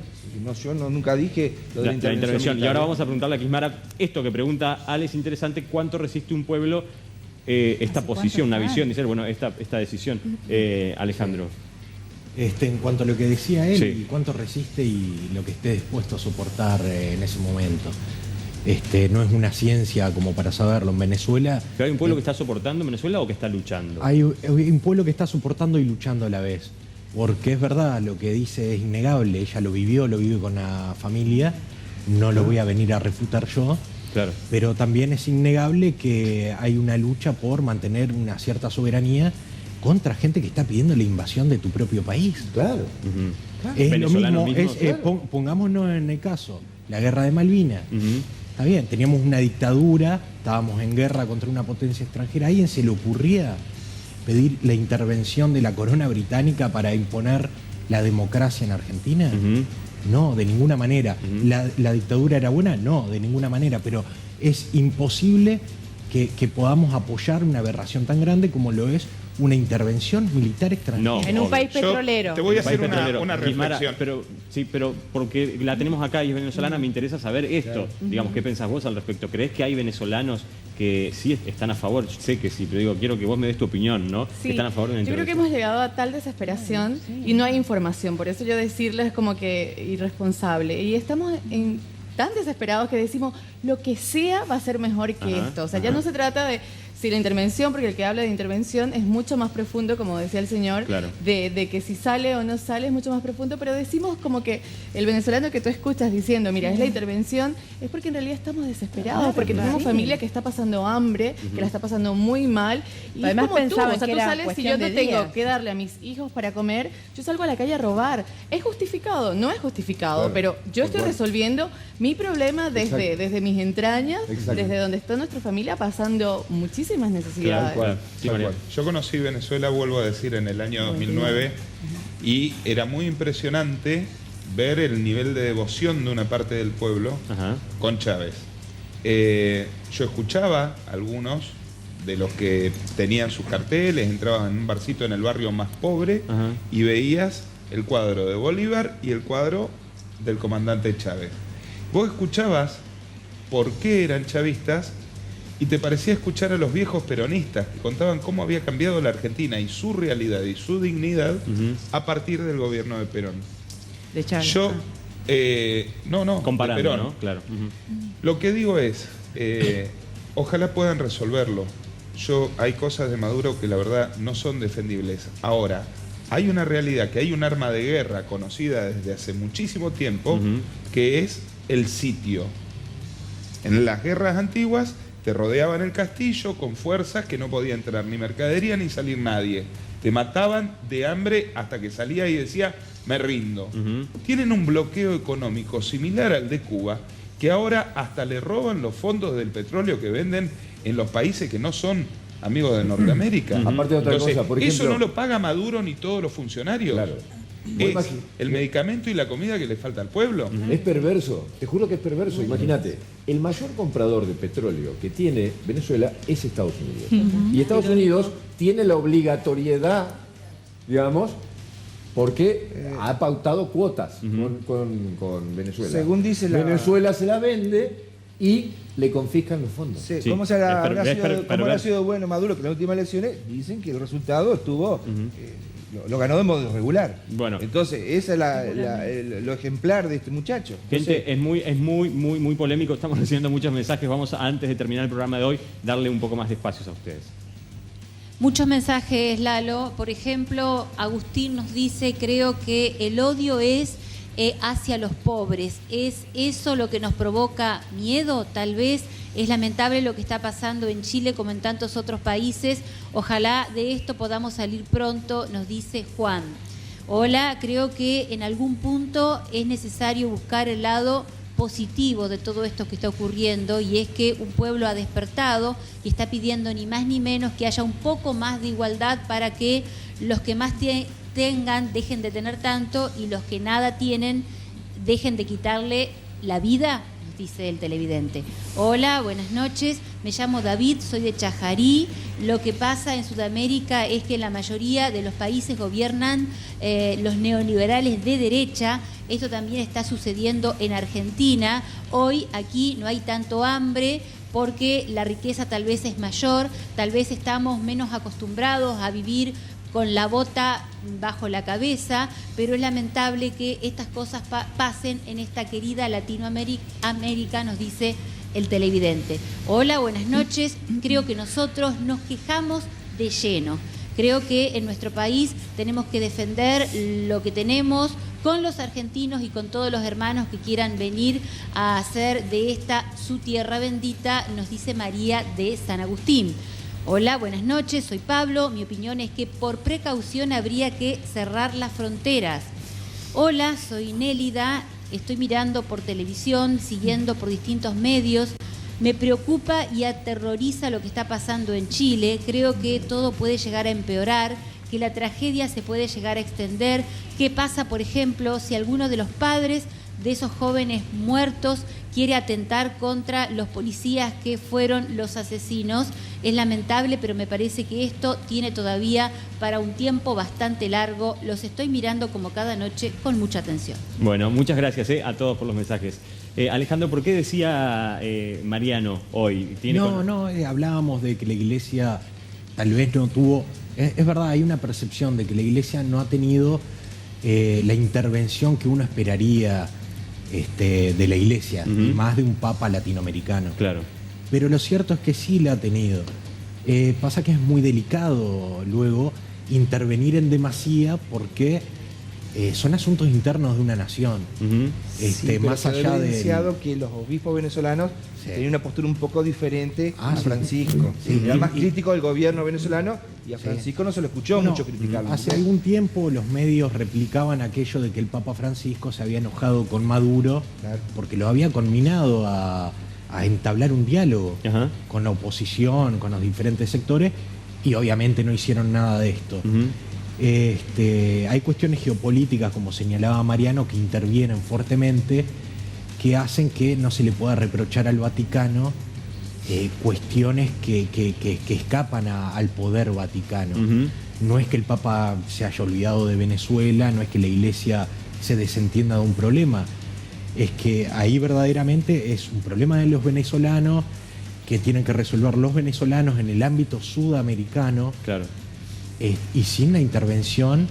Yo nunca dije lo de la intervención. Y ahora vamos a preguntarle a Kismara esto que pregunta Ale, es interesante, ¿cuánto resiste un pueblo esta posición, una visión, dice, bueno, esta decisión? Alejandro. En cuanto a lo que decía él, y cuánto resiste y lo que esté dispuesto a soportar en ese momento. No es una ciencia como para saberlo. En Venezuela... ¿Pero hay un pueblo que está soportando en Venezuela o que está luchando? Hay un pueblo que está soportando y luchando a la vez. Porque es verdad, lo que dice es innegable. Ella lo vivió con la familia. No lo voy a venir a refutar yo. Claro. Pero también es innegable que hay una lucha por mantener una cierta soberanía contra gente que está pidiendo la invasión de tu propio país. Claro. Es lo mismo, pongámonos en el caso, la guerra de Malvinas. Está bien, teníamos una dictadura, estábamos en guerra contra una potencia extranjera. ¿A alguien se le ocurría pedir la intervención de la corona británica para imponer la democracia en Argentina? No, de ninguna manera. ¿La dictadura era buena? No, de ninguna manera. Pero es imposible que podamos apoyar una aberración tan grande como lo es una intervención militar extranjera. No, en un país petrolero. Te voy a hacer una reflexión. Pero porque la tenemos acá y es venezolana, me interesa saber esto. Claro. Digamos, ¿qué pensás vos al respecto? ¿Creés que hay venezolanos que sí están a favor? Sé que sí, pero digo, quiero que vos me des tu opinión, ¿no? Sí, Están a favor de una yo creo que hemos llegado a tal desesperación y no hay información. Por eso yo decirles es como que irresponsable. Y estamos tan desesperados que decimos lo que sea va a ser mejor que esto. O sea, ya no se trata de si la intervención, porque el que habla de intervención es mucho más profundo, como decía el señor, claro, de que si sale o no sale es mucho más profundo, pero decimos como que el venezolano que tú escuchas diciendo, mira, es la intervención, es porque en realidad estamos desesperados, porque tenemos familia que está pasando hambre, que la está pasando muy mal, y además es como tú, pensaban o sea, que tú era sales, si yo cuestión no de tengo días. que darle a mis hijos para comer, yo salgo a la calle a robar. ¿Es justificado? No es justificado, Claro, pero yo estoy resolviendo mi problema desde mis entrañas, Exacto. desde donde está nuestra familia pasando muchísimas necesidades. Tal cual. Yo conocí Venezuela, vuelvo a decir, en el año 2009 y era muy impresionante ver el nivel de devoción de una parte del pueblo con Chávez. Yo escuchaba a algunos de los que tenían sus carteles, entraban en un barcito en el barrio más pobre y veías el cuadro de Bolívar y el cuadro del comandante Chávez. Vos escuchabas por qué eran chavistas y te parecía escuchar a los viejos peronistas que contaban cómo había cambiado la Argentina y su realidad y su dignidad a partir del gobierno de Perón. De Chávez. Yo, comparando, de Perón. ¿no? Claro. Lo que digo es, ojalá puedan resolverlo. Hay cosas de Maduro que la verdad no son defendibles. Ahora, hay una realidad, que hay un arma de guerra conocida desde hace muchísimo tiempo, que es el sitio. En las guerras antiguas te rodeaban el castillo con fuerzas que no podía entrar ni mercadería ni salir nadie. Te mataban de hambre hasta que salía y decía, me rindo. Tienen un bloqueo económico similar al de Cuba, que ahora hasta le roban los fondos del petróleo que venden en los países que no son amigos de Norteamérica. Aparte de otra Entonces, cosa, por ejemplo... eso no lo paga Maduro ni todos los funcionarios. Claro. Es el medicamento y la comida que le falta al pueblo. Es perverso, te juro que es perverso. Imagínate, el mayor comprador de petróleo que tiene Venezuela es Estados Unidos. Y Estados Unidos tiene la obligatoriedad, digamos, porque ha pautado cuotas con Venezuela. Según dice Venezuela se la vende y le confiscan los fondos. Sí. ¿Cómo habrá sido bueno Maduro que en las últimas elecciones dicen que el resultado estuvo... Lo ganó de modo regular. Bueno. Entonces, esa es lo ejemplar de este muchacho. Gente, es muy polémico, estamos recibiendo muchos mensajes. Vamos, antes de terminar el programa de hoy, darle un poco más de espacios a ustedes. Muchos mensajes, Lalo. Por ejemplo, Agustín nos dice, creo que el odio es hacia los pobres. ¿Es eso lo que nos provoca miedo? Tal vez es lamentable lo que está pasando en Chile como en tantos otros países. Ojalá de esto podamos salir pronto, nos dice Juan. Hola, creo que en algún punto es necesario buscar el lado positivo de todo esto que está ocurriendo, y es que un pueblo ha despertado y está pidiendo ni más ni menos que haya un poco más de igualdad para que los que más tengan dejen de tener tanto y los que nada tienen dejen de quitarle la vida, dice el televidente. Hola, buenas noches, me llamo David, soy de Chajarí. Lo que pasa en Sudamérica es que la mayoría de los países gobiernan los neoliberales de derecha. Esto también está sucediendo en Argentina. Hoy aquí no hay tanto hambre porque la riqueza tal vez es mayor, tal vez estamos menos acostumbrados a vivir con la bota bajo la cabeza, pero es lamentable que estas cosas pasen en esta querida Latinoamérica, nos dice el televidente. Hola, buenas noches. Creo que nosotros nos quejamos de lleno. Creo que en nuestro país tenemos que defender lo que tenemos con los argentinos y con todos los hermanos que quieran venir a hacer de esta su tierra bendita, nos dice María de San Agustín. Hola, buenas noches, soy Pablo. Mi opinión es que por precaución habría que cerrar las fronteras. Hola, soy Nélida. Estoy mirando por televisión, siguiendo por distintos medios. Me preocupa y aterroriza lo que está pasando en Chile. Creo que todo puede llegar a empeorar, que la tragedia se puede llegar a extender. ¿Qué pasa, por ejemplo, si alguno de los padres de esos jóvenes muertos quiere atentar contra los policías que fueron los asesinos? Es lamentable, pero me parece que esto tiene todavía para un tiempo bastante largo. Los estoy mirando como cada noche con mucha atención. Bueno, muchas gracias a todos por los mensajes. Alejandro, ¿por qué decía Mariano hoy? Hablábamos de que la Iglesia tal vez no tuvo... Es verdad, hay una percepción de que la Iglesia no ha tenido la intervención que uno esperaría de la Iglesia, y más de un Papa latinoamericano. Claro. Pero lo cierto es que sí la ha tenido. Pasa que es muy delicado luego intervenir en demasía porque son asuntos internos de una nación. Más allá de que los obispos venezolanos tenían una postura un poco diferente a Francisco. Era más crítico del gobierno venezolano y a Francisco no se lo escuchó mucho criticarlo. Hace algún tiempo los medios replicaban aquello de que el Papa Francisco se había enojado con Maduro porque lo había conminado a entablar un diálogo con la oposición, con los diferentes sectores, y obviamente no hicieron nada de esto. Hay cuestiones geopolíticas, como señalaba Mariano, que intervienen fuertemente, que hacen que no se le pueda reprochar al Vaticano cuestiones que escapan al poder vaticano. No es que el Papa se haya olvidado de Venezuela, no es que la Iglesia se desentienda de un problema, es que ahí verdaderamente es un problema de los venezolanos que tienen que resolver los venezolanos en el ámbito sudamericano. Claro. Y sin la intervención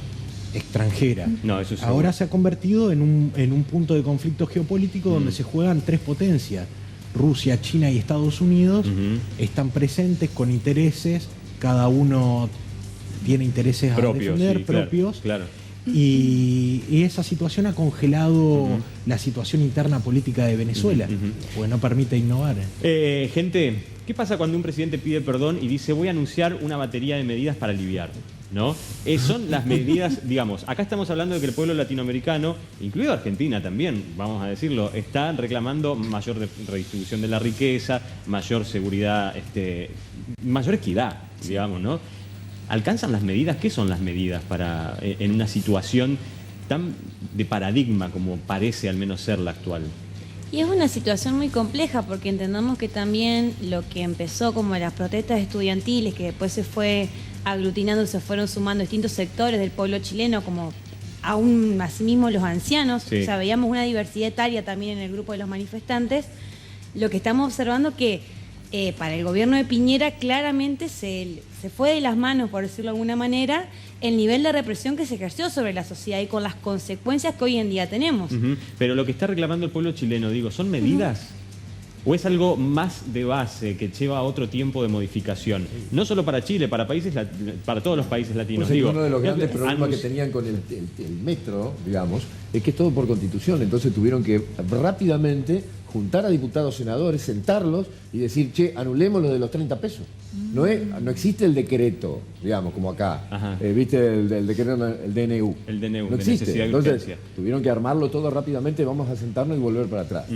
extranjera. No, eso es ahora se ha convertido en un punto de conflicto geopolítico donde se juegan tres potencias. Rusia, China y Estados Unidos están presentes con intereses, cada uno tiene intereses a defender propios. Claro. Y esa situación ha congelado la situación interna política de Venezuela, porque no permite innovar. Gente, ¿qué pasa cuando un presidente pide perdón y dice voy a anunciar una batería de medidas para aliviar? ¿No? Son las medidas, digamos, acá estamos hablando de que el pueblo latinoamericano, incluido Argentina también, vamos a decirlo, está reclamando mayor redistribución de la riqueza, mayor seguridad, mayor equidad, digamos, ¿no? ¿Alcanzan las medidas? ¿Qué son las medidas para en una situación tan de paradigma como parece al menos ser la actual? Y es una situación muy compleja porque entendamos que también lo que empezó como las protestas estudiantiles, que después se fue aglutinando, se fueron sumando distintos sectores del pueblo chileno, como aún asimismo los ancianos, o sea, veíamos una diversidad etaria también en el grupo de los manifestantes. Lo que estamos observando que para el gobierno de Piñera claramente se fue de las manos, por decirlo de alguna manera, el nivel de represión que se ejerció sobre la sociedad y con las consecuencias que hoy en día tenemos. Pero lo que está reclamando el pueblo chileno, digo, ¿son medidas? ¿O es algo más de base que lleva a otro tiempo de modificación? No solo para Chile, para todos los países latinos. Pues uno de los grandes problemas que tenían con el metro, digamos, es que es todo por constitución. Entonces tuvieron que rápidamente juntar a diputados, senadores, sentarlos y decir, che, anulemos lo de los 30 pesos. No existe el decreto, digamos, como acá. ¿Viste el decreto, el DNU? El DNU, no existe. Entonces tuvieron que armarlo todo rápidamente, vamos a sentarnos y volver para atrás.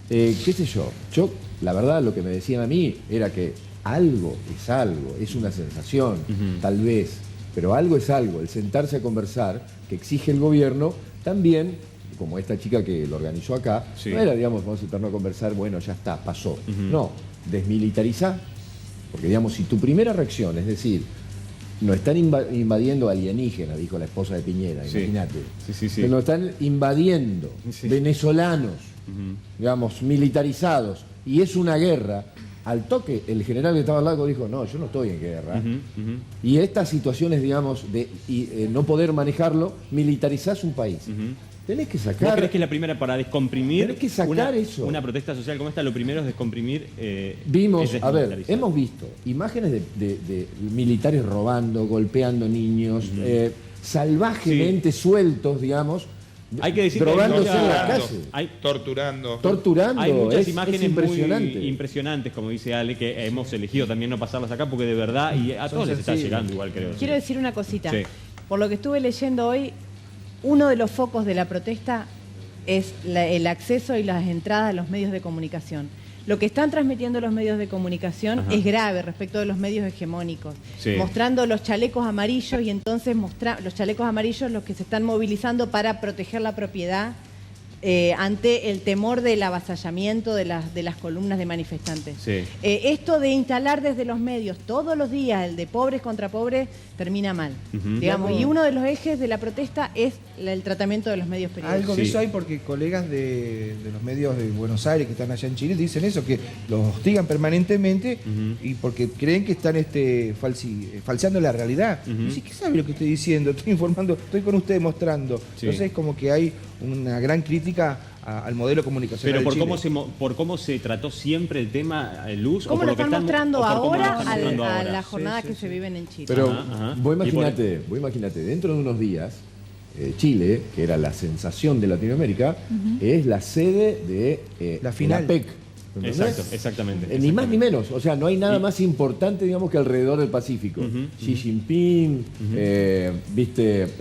¿Qué sé yo? Yo, la verdad, lo que me decían a mí era que algo, es una sensación, tal vez, pero algo es algo. El sentarse a conversar que exige el gobierno también, como esta chica que lo organizó acá, no era, digamos, vamos a sentarnos a conversar, bueno, ya está, pasó. No, desmilitarizar, porque, digamos, si tu primera reacción, es decir, nos están invadiendo alienígenas, dijo la esposa de Piñera, imagínate. Que nos están invadiendo venezolanos, digamos, militarizados, y es una guerra. Al toque, el general que estaba al lado dijo, no, yo no estoy en guerra. Y estas situaciones, digamos, de no poder manejarlo, militarizás un país. Tenés que sacar... ¿Vos crees que es la primera para descomprimir tenés que sacar eso. Una protesta social como esta? Lo primero es descomprimir... hemos visto imágenes de militares robando, golpeando niños, salvajemente sueltos, digamos. Hay que decir drogándose que en la calle. Torturando. Hay muchas es imágenes impresionante. muy impresionantes, como dice Ale, que hemos elegido también no pasarlas acá porque de verdad, y a todos les está llegando igual, creo. Quiero decir una cosita. Sí. Por lo que estuve leyendo hoy, uno de los focos de la protesta es el acceso y las entradas a los medios de comunicación. Lo que están transmitiendo los medios de comunicación es grave respecto de los medios hegemónicos, mostrando los chalecos amarillos y entonces los chalecos amarillos los que se están movilizando para proteger la propiedad ante el temor del avasallamiento de las columnas de manifestantes. Esto de instalar desde los medios todos los días el de pobres contra pobres termina mal, digamos, y uno de los ejes de la protesta es el tratamiento de los medios periodísticos. Algo de eso hay porque colegas de los medios de Buenos Aires que están allá en Chile dicen eso, que los hostigan permanentemente y porque creen que están falseando la realidad. Dice, ¿qué sabe lo que estoy diciendo? Estoy informando, estoy con ustedes mostrando. Entonces es como que hay una gran crítica al modelo comunicacional. Pero de Chile. por cómo se trató siempre el tema Luz. ¿Cómo lo están mostrando ahora a ahora? las jornadas que se viven en Chile? Pero vos imagínate, dentro de unos días, Chile, que era la sensación de Latinoamérica, es la sede de la final. La PEC. Exactamente. Ni más ni menos. O sea, no hay nada más importante, digamos, que alrededor del Pacífico. Xi Jinping,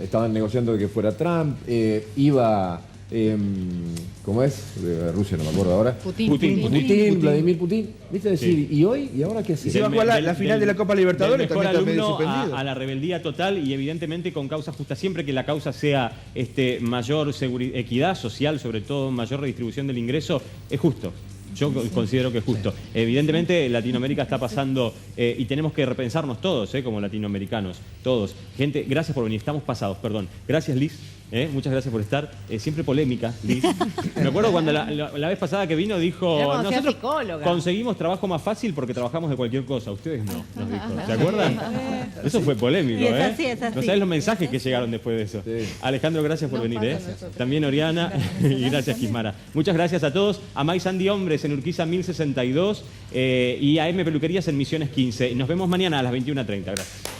estaban negociando de que fuera Trump, iba... ¿cómo es? Rusia, no me acuerdo ahora. Putin, Vladimir Putin. ¿Viste decir? ¿Y hoy? ¿Y ahora qué hace? Se va a jugar la final de la Copa Libertadores, también está medio suspendido. A la rebeldía total y evidentemente con causa justa. Siempre que la causa sea mayor equidad social, sobre todo mayor redistribución del ingreso, es justo. Yo considero que es justo. Evidentemente Latinoamérica está pasando y tenemos que repensarnos todos, como latinoamericanos, todos. Gente, gracias por venir, estamos pasados, perdón. Gracias Liz, muchas gracias por estar. Siempre polémica, Liz. Me acuerdo cuando la vez pasada que vino dijo, nosotros conseguimos trabajo más fácil porque trabajamos de cualquier cosa, ustedes no, nos dijo. ¿Se acuerdan? Eso fue polémico, es así. No sabés los mensajes que llegaron después de eso. Alejandro, gracias por venir. También Oriana y gracias Kismara. Muchas gracias a todos. A May Sandy Hombres en Urquiza 1062 y a M Peluquerías en Misiones 15. Nos vemos mañana a las 21:30. Gracias.